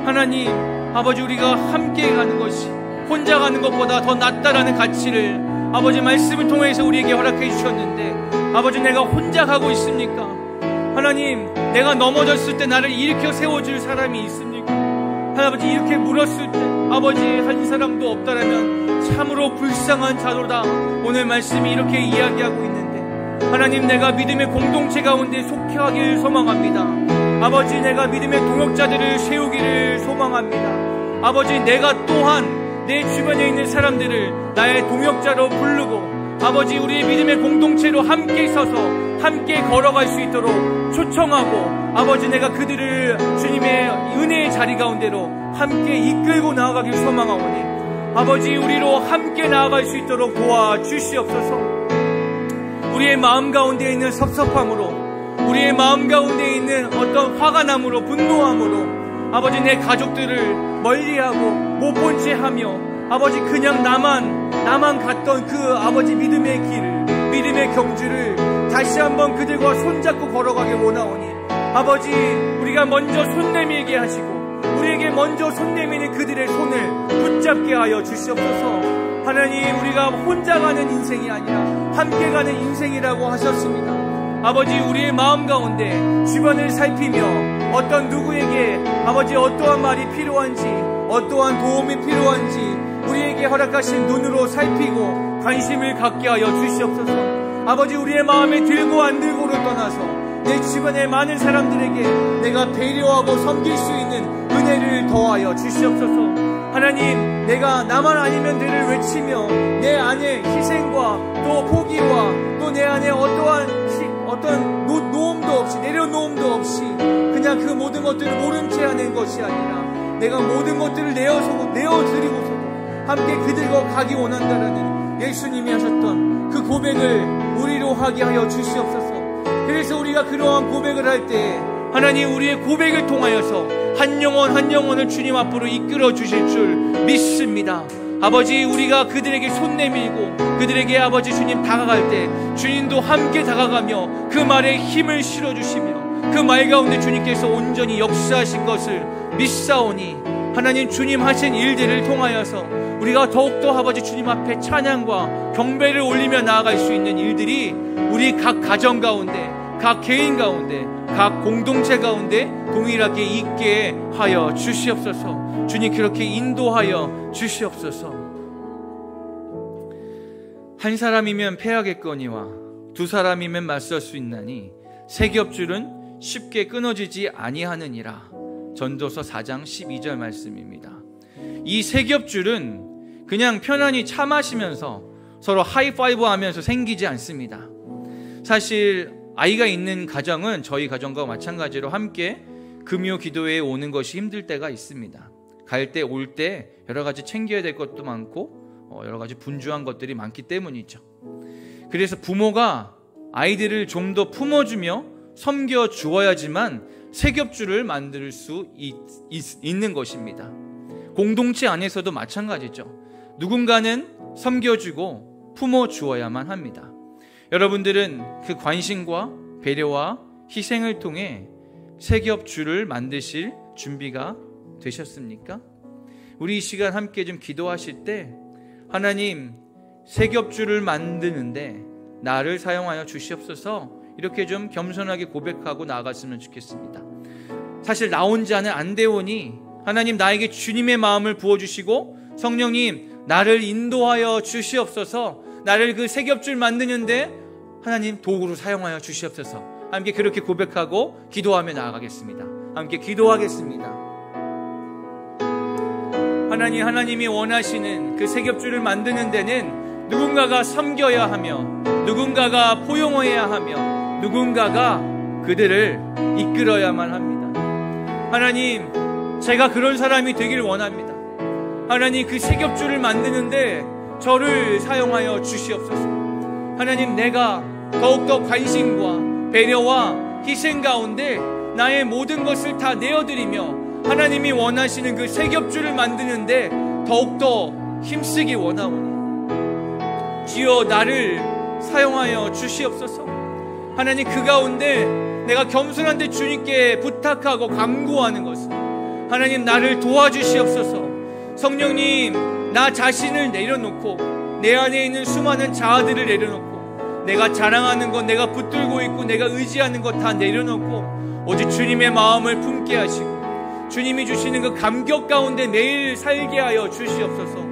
하나님, 아버지, 우리가 함께 가는 것이 혼자 가는 것보다 더 낫다라는 가치를 아버지 말씀을 통해서 우리에게 허락해 주셨는데, 아버지, 내가 혼자 가고 있습니까? 하나님, 내가 넘어졌을 때 나를 일으켜 세워줄 사람이 있습니까? 아버지, 이렇게 물었을 때 아버지 한 사람도 없다라면 참으로 불쌍한 자로다. 오늘 말씀이 이렇게 이야기하고 있는데, 하나님, 내가 믿음의 공동체 가운데 속해 하기를 소망합니다. 아버지, 내가 믿음의 동역자들을 세우기를 소망합니다. 아버지, 내가 또한 내 주변에 있는 사람들을 나의 동역자로 부르고 아버지, 우리의 믿음의 공동체로 함께 서서 함께 걸어갈 수 있도록 초청하고, 아버지, 내가 그들을 주님의 은혜의 자리 가운데로 함께 이끌고 나아가길 소망하오니 아버지, 우리로 함께 나아갈 수 있도록 도와주시옵소서. 우리의 마음 가운데 있는 섭섭함으로, 우리의 마음 가운데 있는 어떤 화가 남으로, 분노함으로 아버지, 내 가족들을 멀리하고 못 본 채 하며 아버지, 그냥 나만 갔던 그 아버지 믿음의 길을, 믿음의 경주를 다시 한번 그들과 손잡고 걸어가길 원하오니 아버지, 우리가 먼저 손 내밀게 하시고 우리에게 먼저 손 내미는 그들의 손을 붙잡게 하여 주시옵소서. 하나님, 우리가 혼자 가는 인생이 아니라 함께 가는 인생이라고 하셨습니다. 아버지, 우리의 마음 가운데 주변을 살피며 어떤 누구에게 아버지 어떠한 말이 필요한지, 어떠한 도움이 필요한지 우리에게 허락하신 눈으로 살피고 관심을 갖게 하여 주시옵소서. 아버지, 우리의 마음에 들고 안 들고를 떠나서 내 주변의 많은 사람들에게 내가 배려하고 섬길 수 있는 은혜를 더하여 주시옵소서. 하나님, 내가 나만 아니면 되를 외치며 내 안에 희생과 또 포기와 또 내 안에 어떤 노움도 없이, 내려놓음도 없이 그냥 그 모든 것들을 모른 채 하는 것이 아니라 내가 모든 것들을 내어드리고서도 함께 그들과 가기 원한다라는 예수님이 하셨던 그 고백을 우리로 하게 하여 주시옵소서. 그래서 우리가 그러한 고백을 할 때 하나님, 우리의 고백을 통하여서 한 영혼 한 영혼을 주님 앞으로 이끌어 주실 줄 믿습니다. 아버지, 우리가 그들에게 손 내밀고 그들에게 아버지 주님 다가갈 때 주님도 함께 다가가며 그 말에 힘을 실어주시며 그 말 가운데 주님께서 온전히 역사하신 것을 믿사오니 하나님, 주님 하신 일들을 통하여서 우리가 더욱더 아버지 주님 앞에 찬양과 경배를 올리며 나아갈 수 있는 일들이 우리 각 가정 가운데, 각 개인 가운데, 각 공동체 가운데 동일하게 있게 하여 주시옵소서. 주님, 그렇게 인도하여 주시옵소서. 한 사람이면 패하겠거니와 두 사람이면 맞설 수 있나니 세 겹줄은 쉽게 끊어지지 아니하느니라. 전도서 4장 12절 말씀입니다. 이 세 겹줄은 그냥 편안히 차 마시면서 서로 하이파이브 하면서 생기지 않습니다. 사실 아이가 있는 가정은 저희 가정과 마찬가지로 함께 금요 기도회에 오는 것이 힘들 때가 있습니다. 갈 때 올 때 여러 가지 챙겨야 될 것도 많고 여러 가지 분주한 것들이 많기 때문이죠. 그래서 부모가 아이들을 좀 더 품어주며 섬겨 주어야지만 세 겹줄을 만들 수 있는 것입니다. 공동체 안에서도 마찬가지죠. 누군가는 섬겨주고 품어주어야만 합니다. 여러분들은 그 관심과 배려와 희생을 통해 세 겹줄을 만드실 준비가 되셨습니까? 우리 이 시간 함께 좀 기도하실 때 하나님, 세 겹줄을 만드는데 나를 사용하여 주시옵소서, 이렇게 좀 겸손하게 고백하고 나아갔으면 좋겠습니다. 사실 나 혼자는 안 되오니 하나님, 나에게 주님의 마음을 부어주시고 성령님, 나를 인도하여 주시옵소서, 나를 그 세 겹줄 만드는데 하나님 도구로 사용하여 주시옵소서. 함께 그렇게 고백하고 기도하며 나아가겠습니다. 함께 기도하겠습니다. 하나님이 원하시는 그 세 겹줄을 만드는 데는 누군가가 섬겨야 하며 누군가가 포용해야 하며 누군가가 그들을 이끌어야만 합니다. 하나님, 제가 그런 사람이 되길 원합니다. 하나님, 그 세 겹줄을 만드는데 저를 사용하여 주시옵소서. 하나님, 내가 더욱더 관심과 배려와 희생 가운데 나의 모든 것을 다 내어드리며 하나님이 원하시는 그 세 겹줄을 만드는데 더욱더 힘쓰기 원하오니 주여, 나를 사용하여 주시옵소서. 하나님, 그 가운데 내가 겸손한데 주님께 부탁하고 간구하는 것은 하나님, 나를 도와주시옵소서. 성령님, 나 자신을 내려놓고 내 안에 있는 수많은 자아들을 내려놓고 내가 자랑하는 것, 내가 붙들고 있고 내가 의지하는 것 다 내려놓고 오직 주님의 마음을 품게 하시고 주님이 주시는 그 감격 가운데 매일 살게 하여 주시옵소서.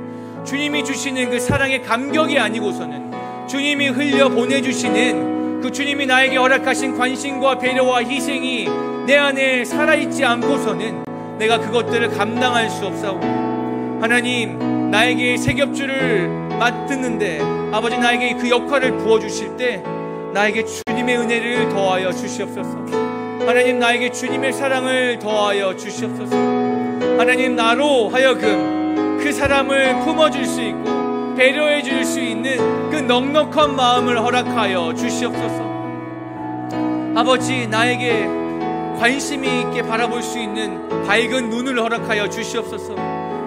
주님이 주시는 그 사랑의 감격이 아니고서는 주님이 흘려 보내주시는 그 주님이 나에게 허락하신 관심과 배려와 희생이 내 안에 살아있지 않고서는 내가 그것들을 감당할 수 없사오니 하나님, 나에게 세 겹줄을 맡았는데 아버지, 나에게 그 역할을 부어주실 때 나에게 주님의 은혜를 더하여 주시옵소서. 하나님, 나에게 주님의 사랑을 더하여 주시옵소서. 하나님, 나로 하여금 그 사람을 품어줄 수 있고 배려해 줄 수 있는 그 넉넉한 마음을 허락하여 주시옵소서. 아버지, 나에게 관심이 있게 바라볼 수 있는 밝은 눈을 허락하여 주시옵소서.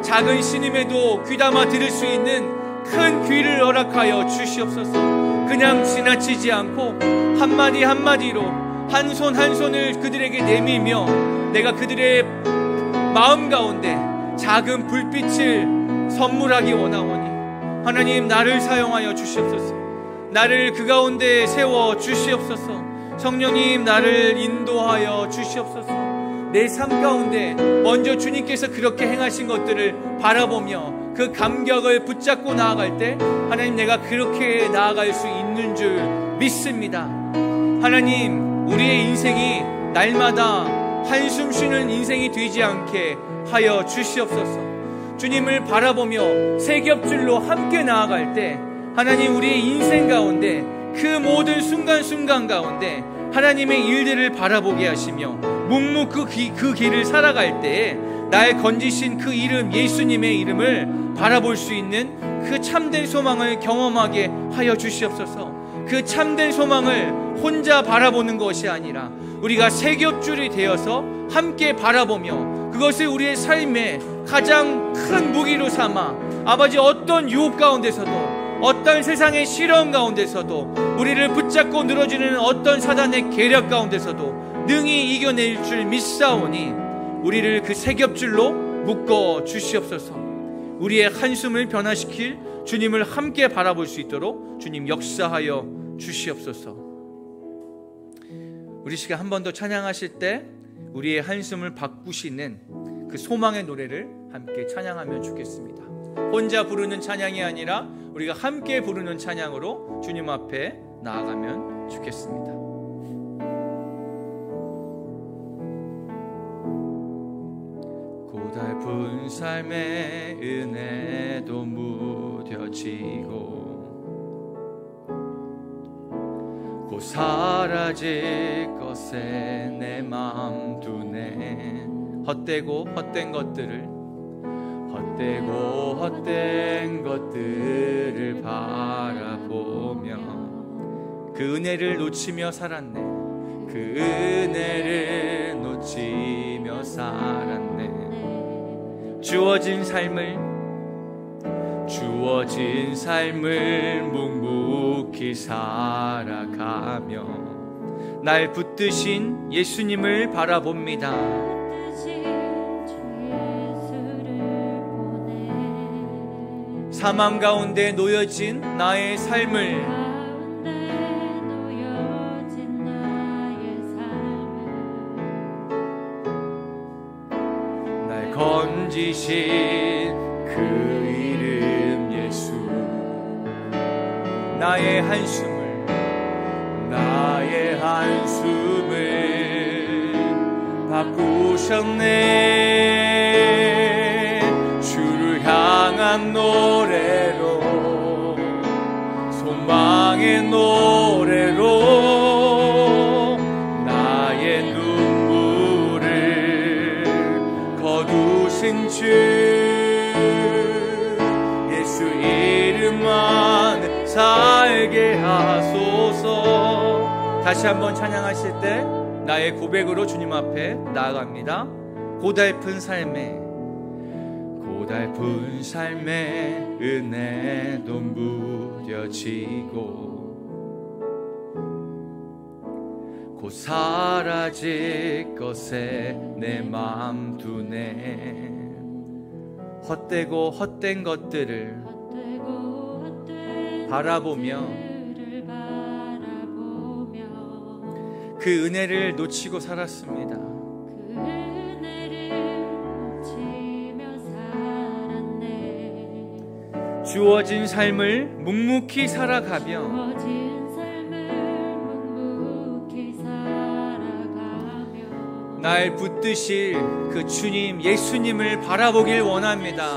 작은 신임에도 귀담아 들을 수 있는 큰 귀를 허락하여 주시옵소서. 그냥 지나치지 않고 한마디 한마디로 한 손 한 손을 그들에게 내밀며 내가 그들의 마음 가운데 작은 불빛을 선물하기 원하오니 하나님, 나를 사용하여 주시옵소서. 나를 그 가운데 세워 주시옵소서. 성령님, 나를 인도하여 주시옵소서. 내 삶 가운데 먼저 주님께서 그렇게 행하신 것들을 바라보며 그 감격을 붙잡고 나아갈 때 하나님, 내가 그렇게 나아갈 수 있는 줄 믿습니다. 하나님, 우리의 인생이 날마다 한숨 쉬는 인생이 되지 않게 하여 주시옵소서. 주님을 바라보며 세 겹줄로 함께 나아갈 때 하나님, 우리의 인생 가운데 그 모든 순간순간 가운데 하나님의 일들을 바라보게 하시며 묵묵히 그 길을 살아갈 때에 날 건지신 그 이름, 예수님의 이름을 바라볼 수 있는 그 참된 소망을 경험하게 하여 주시옵소서. 그 참된 소망을 혼자 바라보는 것이 아니라 우리가 세 겹줄이 되어서 함께 바라보며 그것을 우리의 삶의 가장 큰 무기로 삼아 아버지, 어떤 유혹 가운데서도 어떤 세상의 시련 가운데서도 우리를 붙잡고 늘어지는 어떤 사단의 계략 가운데서도 능히 이겨낼 줄 믿사오니 우리를 그 세 겹줄로 묶어 주시옵소서. 우리의 한숨을 변화시킬 주님을 함께 바라볼 수 있도록 주님 역사하여 주시옵소서. 우리 시간 한 번 더 찬양하실 때 우리의 한숨을 바꾸시는 그 소망의 노래를 함께 찬양하면 좋겠습니다. 혼자 부르는 찬양이 아니라 우리가 함께 부르는 찬양으로 주님 앞에 나아가면 좋겠습니다. 고달픈 삶의 은혜도 무뎌지고 곧 사라질 것에 내 마음 두네. 헛되고 헛된 것들을 바라보며 그 은혜를 놓치며 살았네. 그 은혜를 놓치며 살았네. 주어진 삶을 묵묵히 살아가며 날 붙드신 예수님을 바라봅니다. 사망 가운데 놓여진 나의 삶을 날 건지신 그 이름 예수. 나의 한숨을 바꾸셨네. 주를 향한 노래로, 소망의 노래로 나의 눈물을 거두신 주 예수 이름 안에 살게 하소서. 다시 한번 찬양하실 때 나의 고백으로 주님 앞에 나아갑니다. 고달픈 삶의 은혜도 무뎌지고 곧 사라질 것에 내 마음 두네. 헛되고 헛된 것들을 바라보며 그 은혜를 놓치고 살았습니다. 주어진 삶을 묵묵히 살아가며 날 붙드실 그 주님 예수님을 바라보길 원합니다.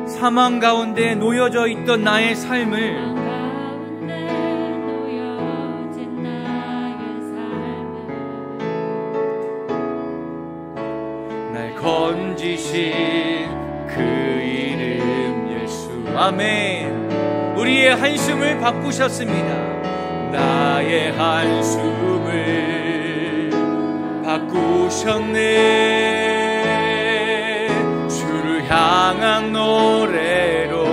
사망 가운데 놓여져 있던 나의 삶을 날 건지신 그 이름 예수. 아멘. 우리의 한숨을 바꾸셨습니다. 나의 한숨을 바꾸셨네. 주를 향한 노래로,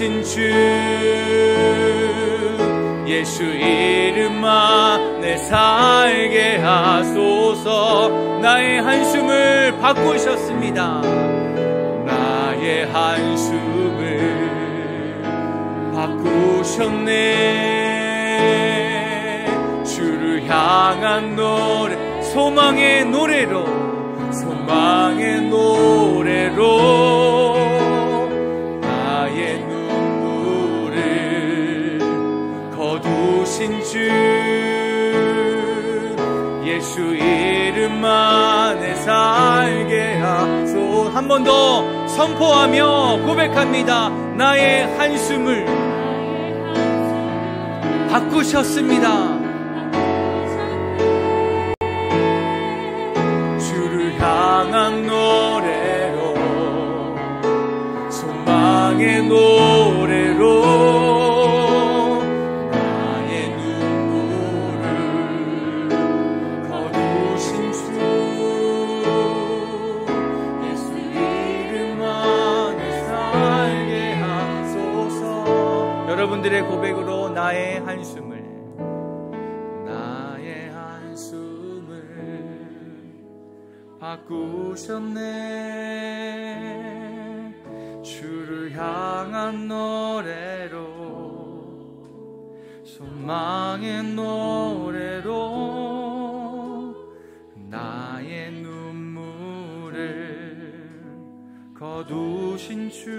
거두신 주 예수 이름 안에 살게 하소서. 나의 한숨을 바꾸셨습니다. 나의 한숨을 바꾸셨네. 주를 향한 노래, 소망의 노래로, 소망의 노래로 나의 눈물을 거두신 주 예수 이름 안에 살게 하소서. 한 번 더 선포하며 고백합니다. 나의 한숨을 바꾸셨습니다. 주를 향한 노래로, 소망의 노래로 나의 눈물을 거두신 주 예수 이름 안에 살게 하소서. 여러분들의 고백으로 나의 한숨을 바꾸셨네. 주를 향한 노래로, 소망의 노래로 나의 눈물을 거두신 주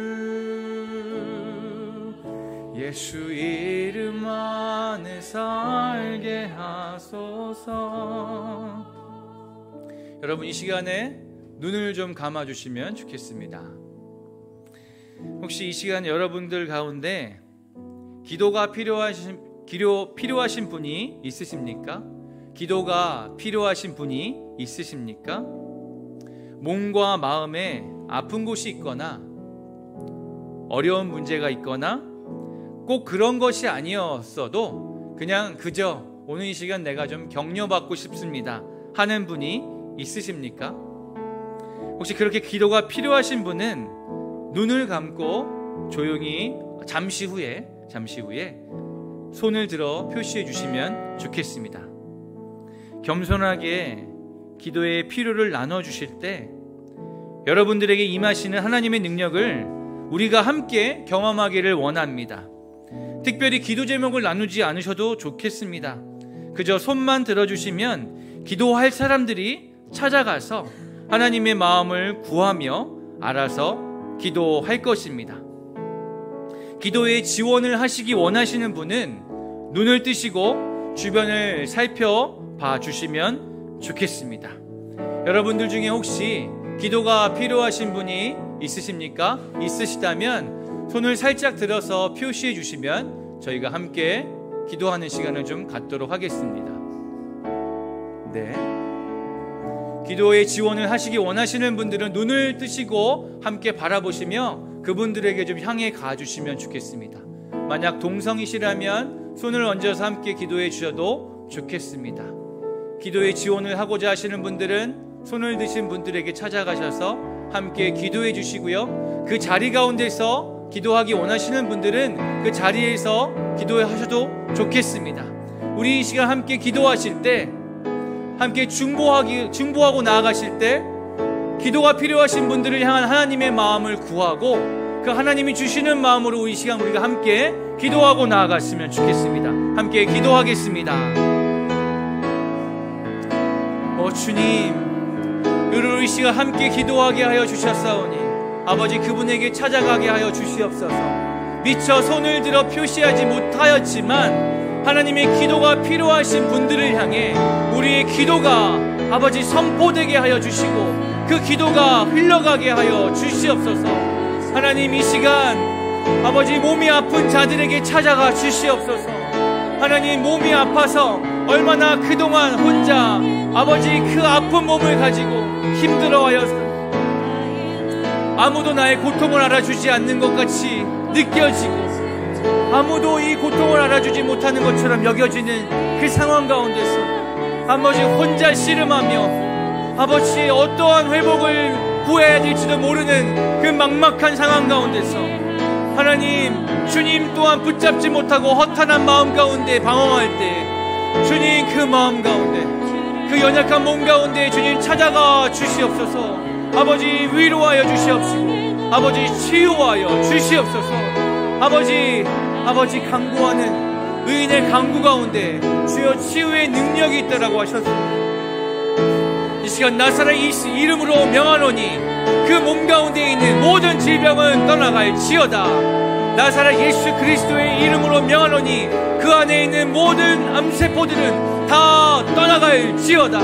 예수 이름 안에 살게 하소서. 여러분, 이 시간에 눈을 좀 감아주시면 좋겠습니다. 혹시 이 시간 여러분들 가운데 기도가 필요하신 분이 있으십니까? 기도가 필요하신 분이 있으십니까? 몸과 마음에 아픈 곳이 있거나 어려운 문제가 있거나 꼭 그런 것이 아니었어도 그냥 그저 오늘 이 시간 내가 좀 격려받고 싶습니다 하는 분이 있으십니까? 혹시 그렇게 기도가 필요하신 분은 눈을 감고 조용히 잠시 후에 손을 들어 표시해 주시면 좋겠습니다. 겸손하게 기도의 필요를 나눠주실 때 여러분들에게 임하시는 하나님의 능력을 우리가 함께 경험하기를 원합니다. 특별히 기도 제목을 나누지 않으셔도 좋겠습니다. 그저 손만 들어주시면 기도할 사람들이 찾아가서 하나님의 마음을 구하며 알아서 기도할 것입니다. 기도에 지원을 하시기 원하시는 분은 눈을 뜨시고 주변을 살펴봐 주시면 좋겠습니다. 여러분들 중에 혹시 기도가 필요하신 분이 있으십니까? 있으시다면 손을 살짝 들어서 표시해 주시면 저희가 함께 기도하는 시간을 좀 갖도록 하겠습니다. 네. 기도에 지원을 하시기 원하시는 분들은 눈을 뜨시고 함께 바라보시며 그분들에게 좀 향해 가주시면 좋겠습니다. 만약 동성이시라면 손을 얹어서 함께 기도해 주셔도 좋겠습니다. 기도에 지원을 하고자 하시는 분들은 손을 드신 분들에게 찾아가셔서 함께 기도해 주시고요. 그 자리 가운데서 기도하기 원하시는 분들은 그 자리에서 기도하셔도 좋겠습니다. 우리 이 시간 함께 기도하실 때, 함께 중보하고 나아가실 때 기도가 필요하신 분들을 향한 하나님의 마음을 구하고 그 하나님이 주시는 마음으로 이 시간 우리가 함께 기도하고 나아갔으면 좋겠습니다. 함께 기도하겠습니다. 주님, 우리 이 시간 함께 기도하게 하여 주셨사오니 아버지 그분에게 찾아가게 하여 주시옵소서. 미처 손을 들어 표시하지 못하였지만 하나님의 기도가 필요하신 분들을 향해 우리의 기도가 아버지 선포되게 하여 주시고 그 기도가 흘러가게 하여 주시옵소서. 하나님, 이 시간 아버지 몸이 아픈 자들에게 찾아가 주시옵소서. 하나님, 몸이 아파서 얼마나 그동안 혼자 아버지 그 아픈 몸을 가지고 힘들어하여서 아무도 나의 고통을 알아주지 않는 것 같이 느껴지고 아무도 이 고통을 알아주지 못하는 것처럼 여겨지는 그 상황 가운데서 아버지 혼자 씨름하며 아버지 어떠한 회복을 구해야 될지도 모르는 그 막막한 상황 가운데서 하나님, 주님 또한 붙잡지 못하고 허탄한 마음 가운데 방황할 때 주님 그 마음 가운데, 그 연약한 몸 가운데 주님 찾아가 주시옵소서. 아버지 위로하여 주시옵시고 아버지 치유하여 주시옵소서. 아버지 간구하는 의인의 간구 가운데 주여 치유의 능력이 있다라고 하셨습니다. 이 시간 나사렛 예수 이름으로 명하노니 그 몸 가운데 있는 모든 질병은 떠나갈지어다. 나사렛 예수 그리스도의 이름으로 명하노니 그 안에 있는 모든 암세포들은 다 떠나갈지어다.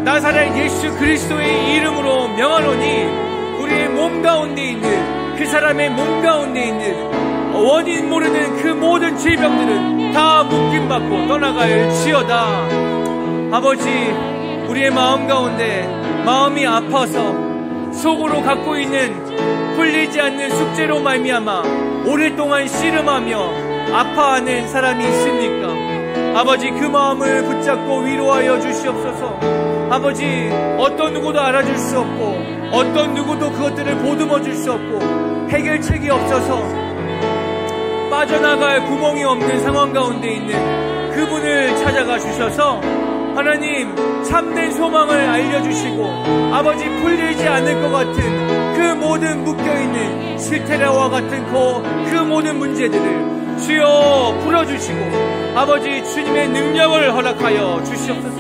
나사렛 예수 그리스도의 이름으로 명하노니 우리의 몸 가운데 있는, 그 사람의 몸 가운데 있는 원인 모르는 그 모든 질병들은 다 묶임받고 떠나갈지어다. 아버지, 우리의 마음 가운데 마음이 아파서 속으로 갖고 있는 풀리지 않는 숙제로 말미암아 오랫동안 씨름하며 아파하는 사람이 있습니까? 아버지, 그 마음을 붙잡고 위로하여 주시옵소서. 아버지, 어떤 누구도 알아줄 수 없고 어떤 누구도 그것들을 보듬어 줄 수 없고 해결책이 없어서 빠져나갈 구멍이 없는 상황 가운데 있는 그분을 찾아가 주셔서 하나님, 참된 소망을 알려주시고 아버지, 풀리지 않을 것 같은 그 모든 묶여있는 실테라와 같은 그 모든 문제들을 주여 풀어주시고 아버지, 주님의 능력을 허락하여 주시옵소서.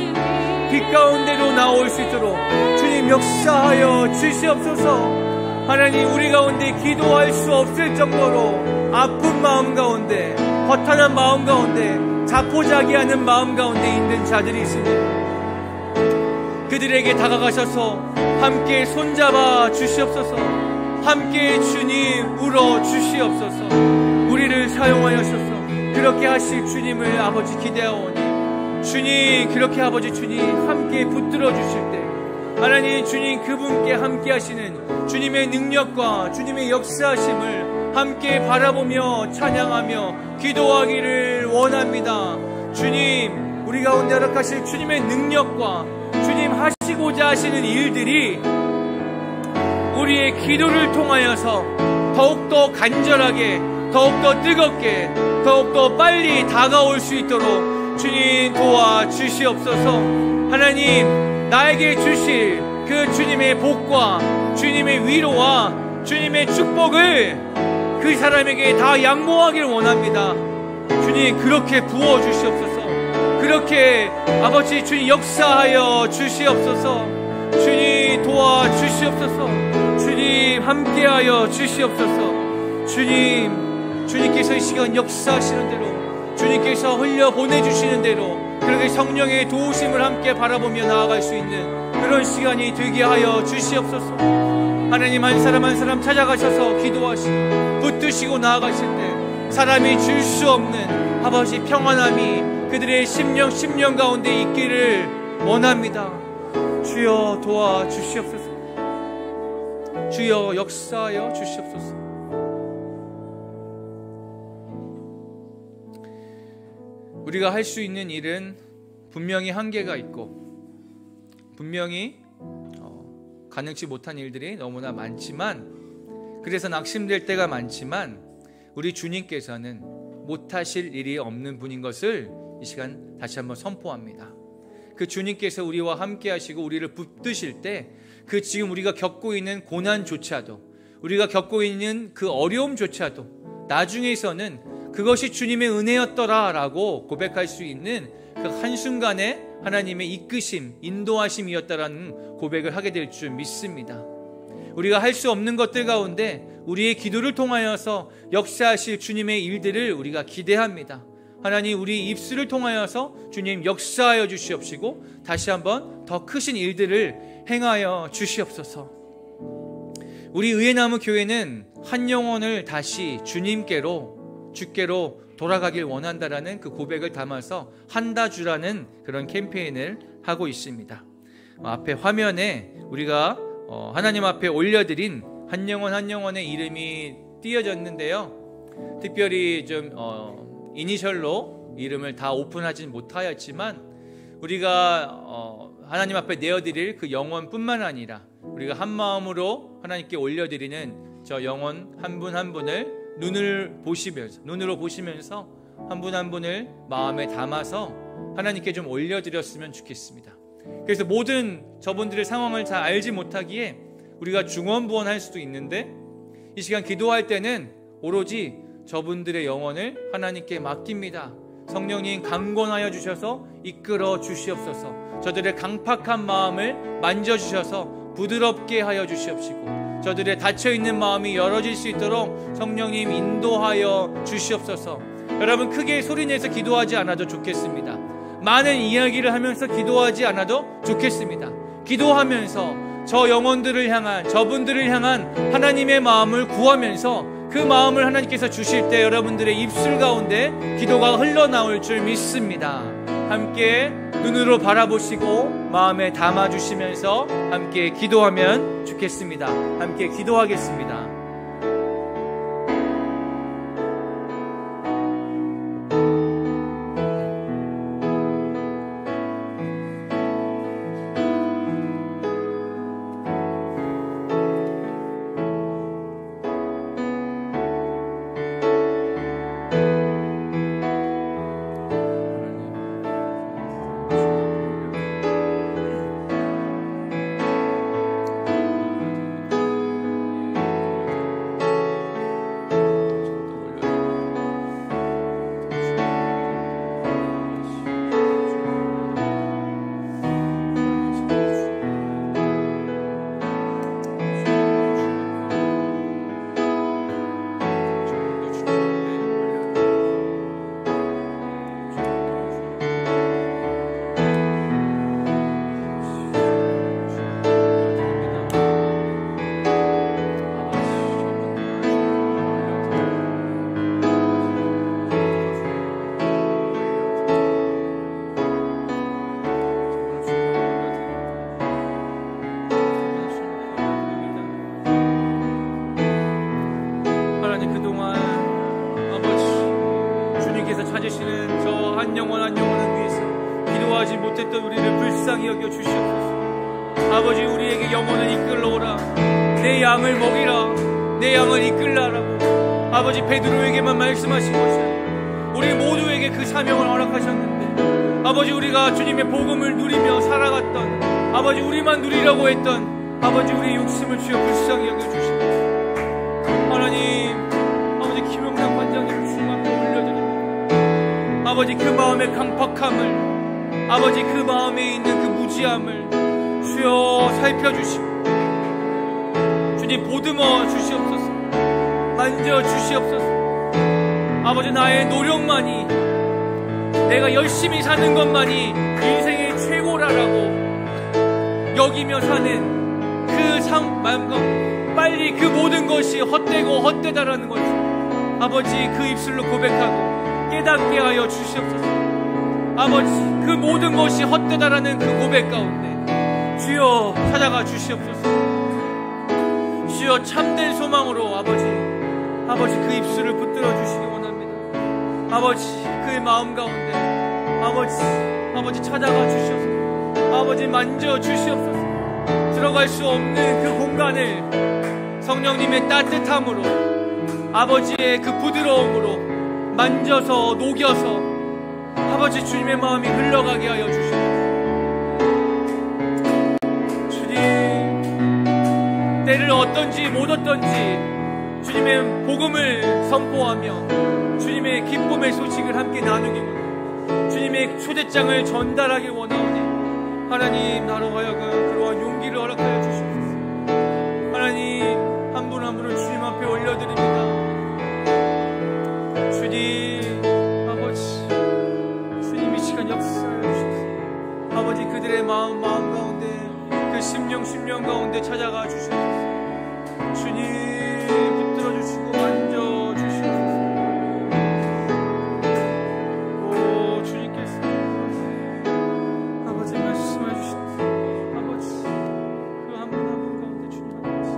빛 가운데로 나올 수 있도록 주님 역사하여 주시옵소서. 하나님, 우리 가운데 기도할 수 없을 정도로 아픈 마음 가운데, 허탄한 마음 가운데, 자포자기하는 마음 가운데 있는 자들이 있습니다. 그들에게 다가가셔서 함께 손잡아 주시옵소서. 함께 주님 울어 주시옵소서. 우리를 사용하여셔서 그렇게 하실 주님을 아버지 기대하오니, 주님 그렇게 아버지 주님 함께 붙들어 주실 때 하나님, 주님 그분께 함께 하시는 주님의 능력과 주님의 역사하심을 함께 바라보며 찬양하며 기도하기를 원합니다. 주님, 우리 가운데 허락하실 주님의 능력과 주님 하시고자 하시는 일들이 우리의 기도를 통하여서 더욱더 간절하게, 더욱더 뜨겁게, 더욱더 빨리 다가올 수 있도록 주님 도와주시옵소서. 하나님, 나에게 주실 그 주님의 복과 주님의 위로와 주님의 축복을 그 사람에게 다 양보하길 원합니다. 주님, 그렇게 부어주시옵소서. 그렇게 아버지 주님 역사하여 주시옵소서. 주님 도와주시옵소서. 주님 함께하여 주시옵소서. 주님께서 이 시간 역사하시는 대로, 주님께서 흘려보내주시는 대로 그렇게 성령의 도우심을 함께 바라보며 나아갈 수 있는 그런 시간이 되게 하여 주시옵소서. 하나님, 한 사람 한 사람 찾아가셔서 기도하시고 붙드시고 나아가실 때 사람이 줄 수 없는 아버지 평안함이 그들의 심령 가운데 있기를 원합니다. 주여 도와주시옵소서. 주여 역사하여 주시옵소서. 우리가 할 수 있는 일은 분명히 한계가 있고 분명히 가능치 못한 일들이 너무나 많지만, 그래서 낙심될 때가 많지만 우리 주님께서는 못하실 일이 없는 분인 것을 이 시간 다시 한번 선포합니다. 그 주님께서 우리와 함께 하시고 우리를 붙드실 때 그 지금 우리가 겪고 있는 고난조차도, 우리가 겪고 있는 그 어려움조차도 나중에서는 그것이 주님의 은혜였더라 라고 고백할 수 있는 그 한순간에 하나님의 이끄심, 인도하심이었다라는 고백을 하게 될 줄 믿습니다. 우리가 할 수 없는 것들 가운데 우리의 기도를 통하여서 역사하실 주님의 일들을 우리가 기대합니다. 하나님, 우리 입술을 통하여서 주님 역사하여 주시옵시고 다시 한번 더 크신 일들을 행하여 주시옵소서. 우리 의회나무 교회는 한 영혼을 다시 주께로 돌아가길 원한다라는 그 고백을 담아서 한다주라는 그런 캠페인을 하고 있습니다. 앞에 화면에 우리가 하나님 앞에 올려드린 한 영혼 한 영혼의 이름이 띄어졌는데요. 특별히 좀 이니셜로 이름을 다 오픈하진 못하였지만 우리가 하나님 앞에 내어드릴 그 영혼뿐만 아니라 우리가 한 마음으로 하나님께 올려드리는 저 영혼 한 분 한 분을 눈으로 보시면서 한 분 한 분을 마음에 담아서 하나님께 좀 올려드렸으면 좋겠습니다. 그래서 모든 저분들의 상황을 잘 알지 못하기에 우리가 중언부언할 수도 있는데, 이 시간 기도할 때는 오로지 저분들의 영혼을 하나님께 맡깁니다. 성령님 강권하여 주셔서 이끌어 주시옵소서. 저들의 강팍한 마음을 만져주셔서 부드럽게 하여 주시옵시고, 저들의 닫혀있는 마음이 열어질 수 있도록 성령님 인도하여 주시옵소서. 여러분, 크게 소리내서 기도하지 않아도 좋겠습니다. 많은 이야기를 하면서 기도하지 않아도 좋겠습니다. 기도하면서 저 영혼들을 향한, 저분들을 향한 하나님의 마음을 구하면서 그 마음을 하나님께서 주실 때 여러분들의 입술 가운데 기도가 흘러나올 줄 믿습니다. 함께 눈으로 바라보시고 마음에 담아주시면서 함께 기도하면 좋겠습니다. 함께 기도하겠습니다. 찾으시는 저 한 영혼 한 영혼을 위해서 기도하지 못했던 우리를 불쌍히 여겨 주시옵소서. 아버지, 우리에게 영혼을 이끌러오라. 내 양을 먹이라. 내 양을 이끌라라고 아버지 베드로에게만 말씀하신 것이 아니라 우리 모두에게 그 사명을 허락하셨는데, 아버지, 우리가 주님의 복음을 누리며 살아갔던, 아버지, 우리만 누리라고 했던 아버지, 우리의 욕심을 주여 불쌍히 여겨 주시옵소서. 하나님, 아버지, 김영상 관장님을 주님 앞에 올려드립니다. 아버지, 그 마음의 강팍함을, 아버지, 그 마음에 있는 그 무지함을 주여 살펴주시고 주님 보듬어 주시옵소서. 만져 주시옵소서. 아버지, 나의 노력만이, 내가 열심히 사는 것만이 인생의 최고라라고 여기며 사는 그 마음과 빨리 그 모든 것이 헛되고 헛되다라는 것을 아버지 그 입술로 고백하고 깨닫게 하여 주시옵소서. 아버지, 그 모든 것이 헛되다라는 그 고백 가운데 주여 찾아가 주시옵소서. 주여 참된 소망으로 아버지 그 입술을 붙들어 주시기 원합니다. 아버지, 그의 마음 가운데 아버지 찾아가 주시옵소서. 아버지, 만져 주시옵소서. 들어갈 수 없는 그 공간을 성령님의 따뜻함으로, 아버지의 그 부드러움으로 만져서 녹여서 아버지 주님의 마음이 흘러가게 하여 주시옵소서. 주님, 때를 얻든지 못 얻든지 주님의 복음을 선포하며 주님의 기쁨의 소식을 함께 나누기 원합니다. 주님의 초대장을 전달하기 원하오니 하나님, 나로 하여금 그러한 용기를 허락하여 주시옵소서. 하나님, 한 분 한 분을 주님 앞에 올려드립니다. 주님, 아버지, 주님 이 시간 역사해 주시옵소서. 아버지, 그들의 마음 가운데, 그 심령 가운데 찾아가 주시옵소서. 주님, 붙들어 주시고 만져 주시옵소서. 오, 주님께서 아버지 말씀해 주시옵소서. 아버지, 그 한 분 한 분 가운데 주님 말씀.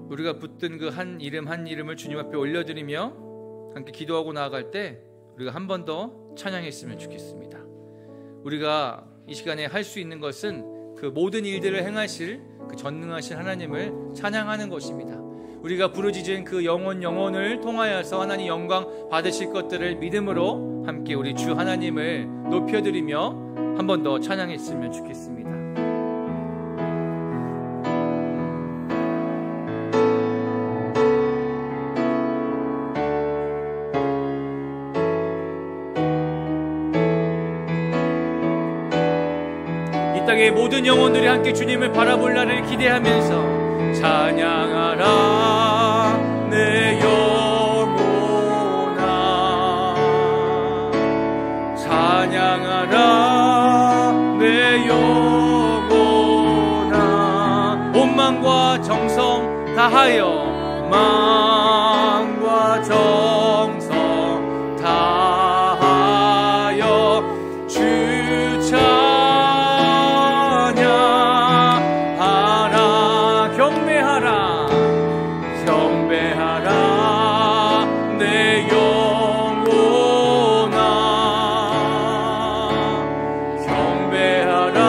우리가 붙든 그 한 이름을 주님 앞에 올려드리며 함께 기도하고 나아갈 때 우리가 한 번 더 찬양했으면 좋겠습니다. 우리가 이 시간에 할 수 있는 것은 그 모든 일들을 행하실 그 전능하신 하나님을 찬양하는 것입니다. 우리가 부르짖은 그 영혼을 통하여서 하나님 영광 받으실 것들을 믿음으로 함께 우리 주 하나님을 높여드리며 한 번 더 찬양했으면 좋겠습니다. 이 땅의 모든 영혼들이 함께 주님을 바라볼 날을 기대하면서 찬양하라 내 영혼아, 찬양하라 내 영혼아, 온 마음과 정성 다하여, 마음과 정성 다하여 주 찬양하라. 경배하라 경배하라 내 영혼아, 경배하라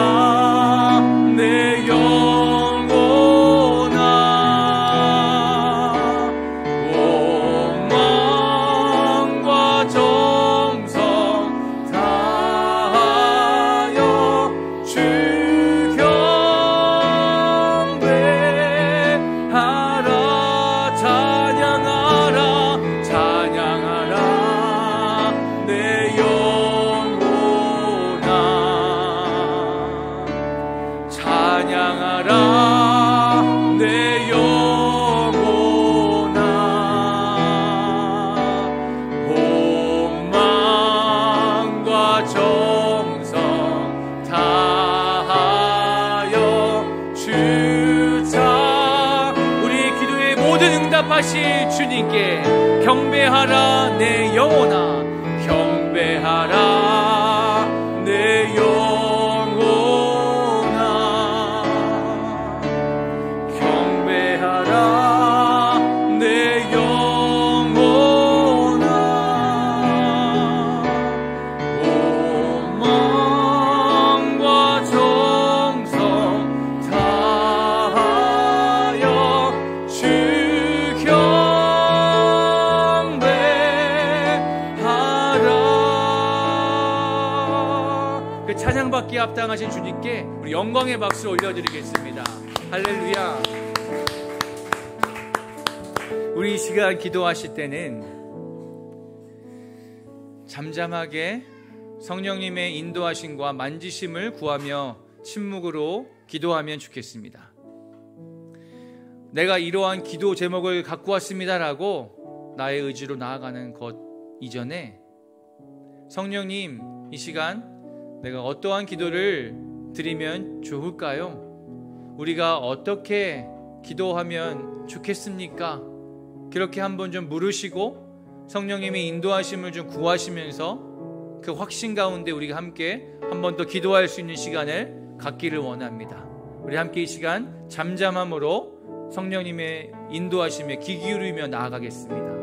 내 영혼아, 온 마음과 정성 다하여 주 경배하라. 찬양하라 찬양하라 내 영혼아, 찬양하라 내 영혼아, 온 마음과 정성 다하여 주 찬. 우리의 기도에 모든 응답하실 주님께 경배하라 내 영혼아, 경배하라 내 영혼아, 경배하라 내 영혼아, 온 마음과 정성 다하여 주 경배하라. 그 찬양받기에 합당하신 주님께 우리 영광의 박수 올려드리겠습니다. 할렐루야. 우리 이 시간 기도하실 때는 잠잠하게 성령님의 인도하심과 만지심을 구하며 침묵으로 기도하면 좋겠습니다. 내가 이러한 기도 제목을 갖고 왔습니다라고 나의 의지로 나아가는 것 이전에 성령님, 이 시간 내가 어떠한 기도를 드리면 좋을까요? 우리가 어떻게 기도하면 좋겠습니까? 그렇게 한번 좀 물으시고 성령님의 인도하심을 좀 구하시면서 그 확신 가운데 우리가 함께 한 번 더 기도할 수 있는 시간을 갖기를 원합니다. 우리 함께 이 시간 잠잠함으로 성령님의 인도하심에 귀 기울이며 나아가겠습니다.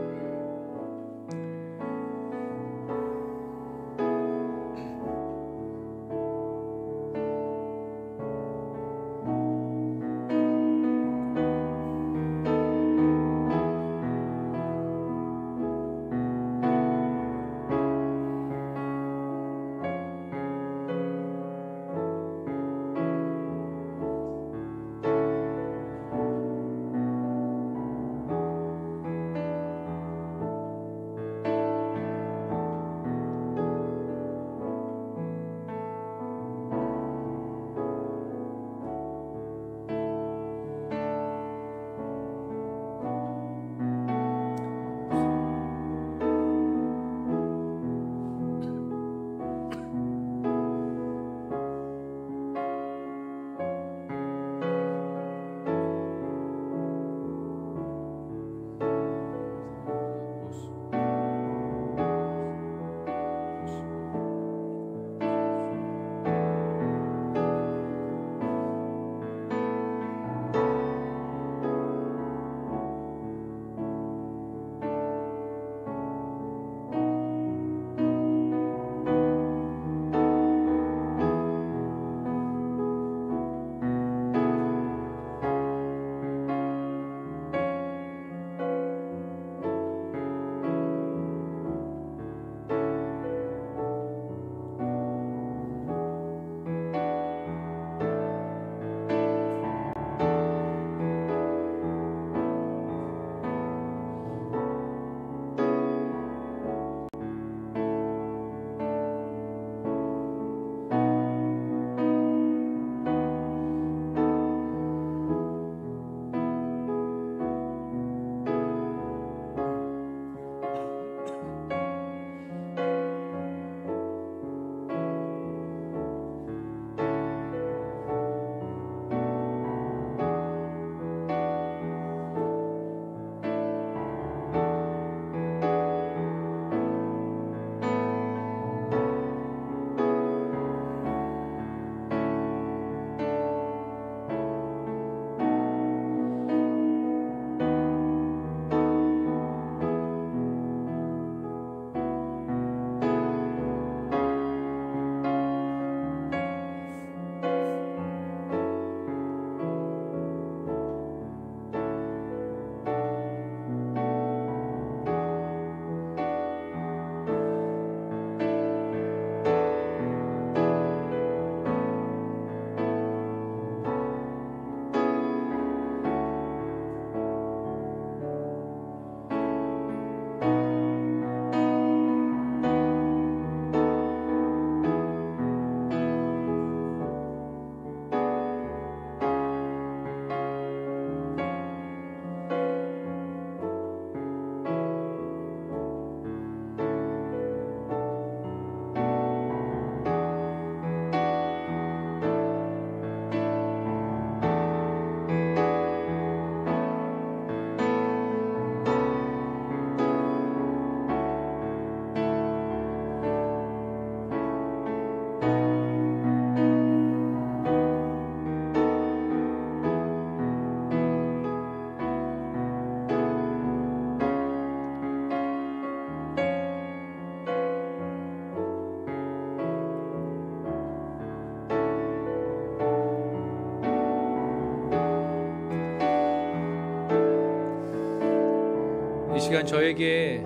시간 저에게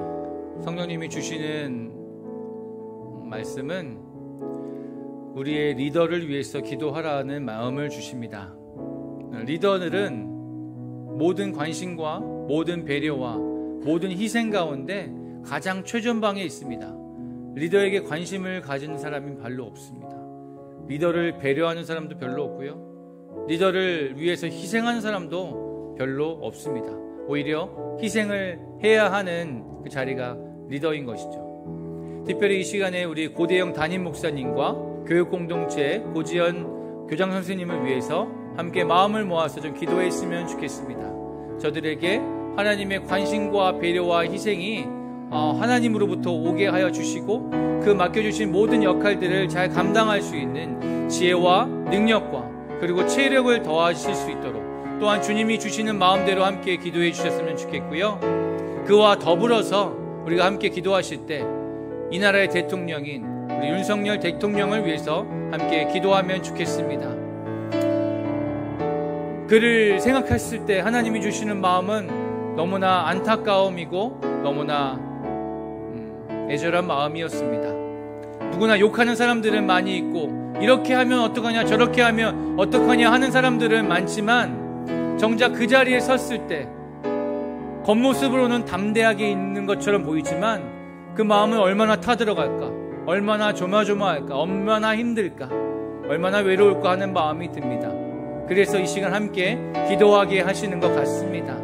성령님이 주시는 말씀은 우리의 리더를 위해서 기도하라는 마음을 주십니다. 리더들은 모든 관심과 모든 배려와 모든 희생 가운데 가장 최전방에 있습니다. 리더에게 관심을 가진 사람이 별로 없습니다. 리더를 배려하는 사람도 별로 없고요, 리더를 위해서 희생하는 사람도 별로 없습니다. 오히려 희생을 해야 하는 그 자리가 리더인 것이죠. 특별히 이 시간에 우리 고대영 담임 목사님과 교육공동체 고지연 교장 선생님을 위해서 함께 마음을 모아서 좀 기도했으면 좋겠습니다. 저들에게 하나님의 관심과 배려와 희생이 하나님으로부터 오게 하여 주시고, 그 맡겨주신 모든 역할들을 잘 감당할 수 있는 지혜와 능력과 그리고 체력을 더하실 수 있도록, 또한 주님이 주시는 마음대로 함께 기도해 주셨으면 좋겠고요. 그와 더불어서 우리가 함께 기도하실 때 이 나라의 대통령인 우리 윤석열 대통령을 위해서 함께 기도하면 좋겠습니다. 그를 생각했을 때 하나님이 주시는 마음은 너무나 안타까움이고 너무나 애절한 마음이었습니다. 누구나 욕하는 사람들은 많이 있고, 이렇게 하면 어떡하냐 저렇게 하면 어떡하냐 하는 사람들은 많지만, 정작 그 자리에 섰을 때 겉모습으로는 담대하게 있는 것처럼 보이지만 그 마음은 얼마나 타들어갈까, 얼마나 조마조마할까, 얼마나 힘들까, 얼마나 외로울까 하는 마음이 듭니다. 그래서 이 시간 함께 기도하게 하시는 것 같습니다.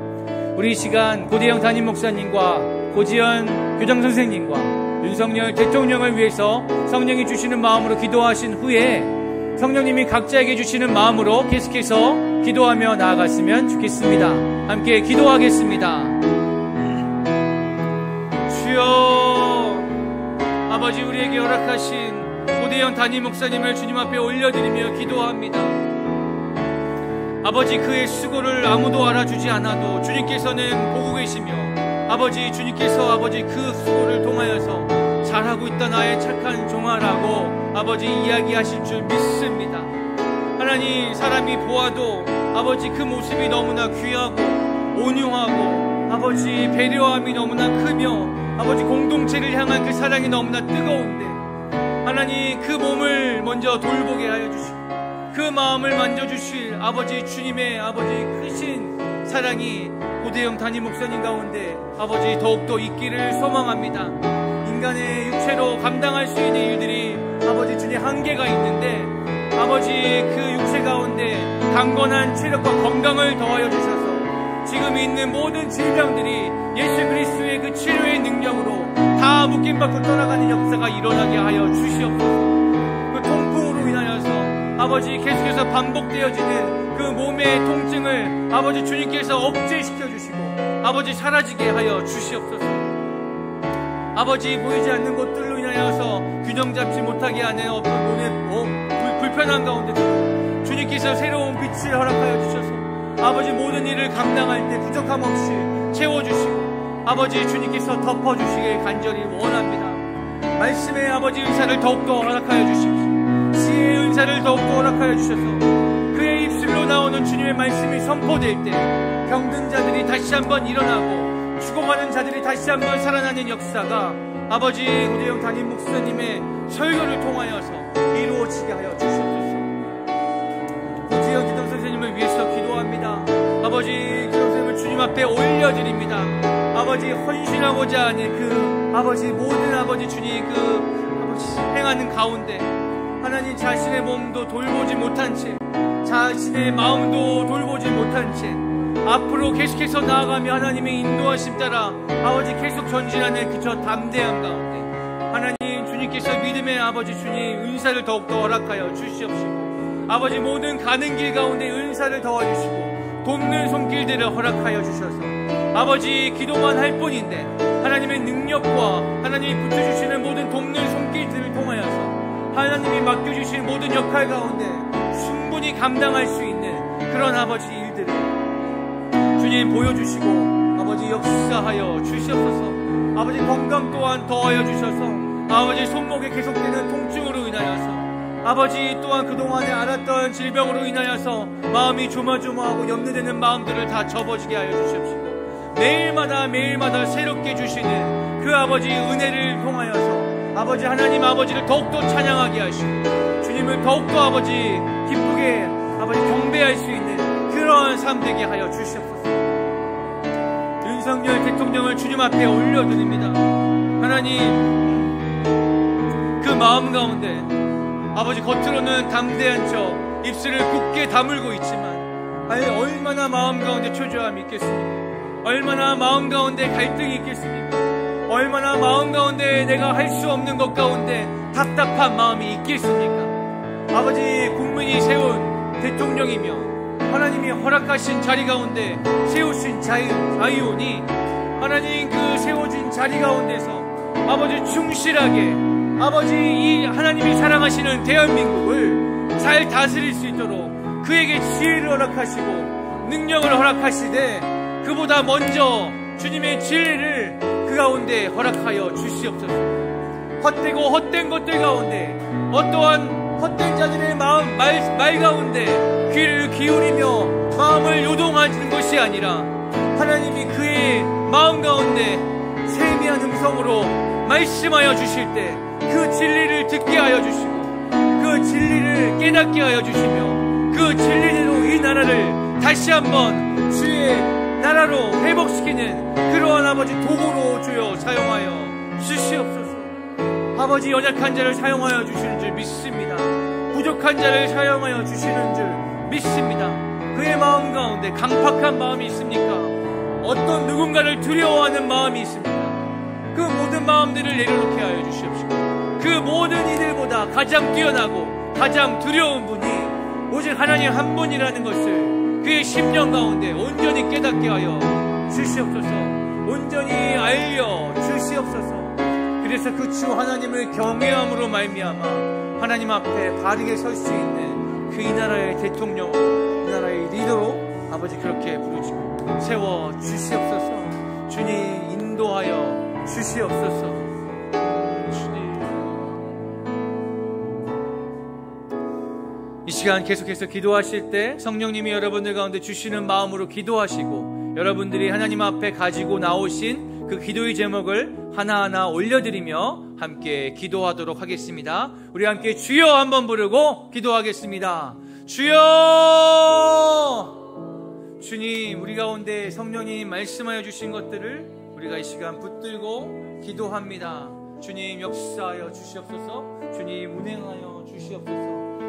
우리 이 시간 고대영 담임 목사님과 고지연 교장 선생님과 윤석열 대통령을 위해서 성령이 주시는 마음으로 기도하신 후에 성령님이 각자에게 주시는 마음으로 계속해서 기도하며 나아갔으면 좋겠습니다. 함께 기도하겠습니다. 주여, 아버지, 우리에게 허락하신 고대영 담임 목사님을 주님 앞에 올려드리며 기도합니다. 아버지, 그의 수고를 아무도 알아주지 않아도 주님께서는 보고 계시며, 아버지, 주님께서 아버지 그 수고를 통하여서 잘하고 있다 나의 착한 종아라고 아버지 이야기하실 줄 믿습니다. 하나님, 사람이 보아도 아버지 그 모습이 너무나 귀하고 온유하고 아버지 배려함이 너무나 크며 아버지 공동체를 향한 그 사랑이 너무나 뜨거운데, 하나님 그 몸을 먼저 돌보게 하여 주시고 그 마음을 만져주실 아버지 주님의 아버지 크신 사랑이 고대영 담임 목사님 가운데 아버지 더욱더 있기를 소망합니다. 인간의 육체로 감당할 수 있는 일들이 아버지 주님 한계가 있는데, 아버지 그 육체 가운데 강건한 체력과 건강을 더하여 주셔서 지금 있는 모든 질병들이 예수 그리스도의 그 치료의 능력으로 다 묶임받고 떠나가는 역사가 일어나게 하여 주시옵소서. 그 통풍으로 인하여서 아버지 계속해서 반복되어지는 그 몸의 통증을 아버지 주님께서 억제시켜 주시고 아버지 사라지게 하여 주시옵소서. 아버지 보이지 않는 것들로 인하여서 균형 잡지 못하게 하는 어떤 몸의 불편한 가운데도 주님께서 새로운 빛을 허락하여 주셔서 아버지 모든 일을 감당할 때 부족함 없이 채워주시고 아버지 주님께서 덮어주시길 간절히 원합니다. 말씀의 아버지 은사를 더욱더 허락하여 주십시오. 지혜의 은사를 더욱더 허락하여 주셔서 그의 입술로 나오는 주님의 말씀이 선포될 때 병든 자들이 다시 한번 일어나고 죽어가는 자들이 다시 한번 살아나는 역사가 아버지 고대영 담임 목사님의 설교를 통하여서 이루어지게 하여 주시옵소서. 고지영 기도 선생님을 위해서 기도합니다. 아버지 기도 선생님을 주님 앞에 올려드립니다. 아버지 헌신하고자 하는 그 아버지 모든 아버지 주님 그 아버지 행하는 가운데 하나님 자신의 몸도 돌보지 못한 채 자신의 마음도 돌보지 못한 채 앞으로 계속해서 나아가며 하나님의 인도하심 따라 아버지 계속 전진하는 그 저 담대함 가운데 하나님 주님께서 믿음의 아버지 주님 은사를 더욱더 허락하여 주시옵시고 아버지 모든 가는 길 가운데 은사를 더해주시고 돕는 손길들을 허락하여 주셔서 아버지 기도만 할 뿐인데 하나님의 능력과 하나님이 붙여주시는 모든 돕는 손길들을 통하여서 하나님이 맡겨주신 모든 역할 가운데 충분히 감당할 수 있는 그런 아버지 일들을 주님 보여주시고 아버지 역사하여 주시옵소서. 아버지 건강 또한 더하여 주셔서 아버지 손목에 계속되는 통증으로 인하여서 아버지 또한 그동안에 알았던 질병으로 인하여서 마음이 조마조마하고 염려되는 마음들을 다 접어지게 하여 주시옵시고 매일마다 새롭게 주시는 그 아버지 은혜를 통하여서 아버지 하나님 아버지를 더욱더 찬양하게 하시고 주님을 더욱더 아버지 기쁘게 아버지 경배할 수 있는 그러한 삶 되게 하여 주시옵소서. 윤석열 대통령을 주님 앞에 올려드립니다. 하나님, 그 마음 가운데 아버지 겉으로는 담대한 척 입술을 굳게 다물고 있지만 얼마나 마음 가운데 초조함이 있겠습니까? 얼마나 마음 가운데 갈등이 있겠습니까? 얼마나 마음 가운데 내가 할 수 없는 것 가운데 답답한 마음이 있겠습니까? 아버지, 국민이 세운 대통령이며 하나님이 허락하신 자리 가운데 세우신 자유원이 하나님 그 세워진 자리 가운데서 아버지 충실하게 아버지 이 하나님이 사랑하시는 대한민국을 잘 다스릴 수 있도록 그에게 지혜를 허락하시고 능력을 허락하시되 그보다 먼저 주님의 진리를 그 가운데 허락하여 주시옵소서. 헛되고 헛된 것들 가운데 어떠한 헛된 자들의 마음 말 가운데 귀를 기울이며 마음을 요동하는 것이 아니라 하나님이 그의 마음 가운데 세미한 음성으로 말씀하여 주실 때 그 진리를 듣게 하여 주시고 그 진리를 깨닫게 하여 주시며 그 진리대로 이 나라를 다시 한번 주의 나라로 회복시키는 그러한 아버지 도구로 주여 사용하여 주시옵소서. 아버지, 연약한 자를 사용하여 주시는 줄 믿습니다. 부족한 자를 사용하여 주시는 줄 믿습니다. 그의 마음 가운데 강팍한 마음이 있습니까? 어떤 누군가를 두려워하는 마음이 있습니까? 그 모든 마음들을 내려놓게 하여 주시옵시고 그 모든 이들보다 가장 뛰어나고 가장 두려운 분이 오직 하나님 한 분이라는 것을 그의 심령 가운데 온전히 깨닫게 하여 주시옵소서. 온전히 알려 주시옵소서. 그래서 그 주 하나님을 경외함으로 말미암아 하나님 앞에 바르게 설 수 있는 그 이 나라의 대통령, 이 나라의 리더로 아버지 그렇게 부르시고 세워 주시옵소서. 주님 인도하여 주시옵소서. 이 시간 계속해서 기도하실 때 성령님이 여러분들 가운데 주시는 마음으로 기도하시고 여러분들이 하나님 앞에 가지고 나오신 그 기도의 제목을 하나하나 올려드리며 함께 기도하도록 하겠습니다. 우리 함께 주여 한번 부르고 기도하겠습니다. 주여! 주님, 우리 가운데 성령님 말씀하여 주신 것들을 우리가 이 시간 붙들고 기도합니다. 주님 역사하여 주시옵소서. 주님 운행하여 주시옵소서.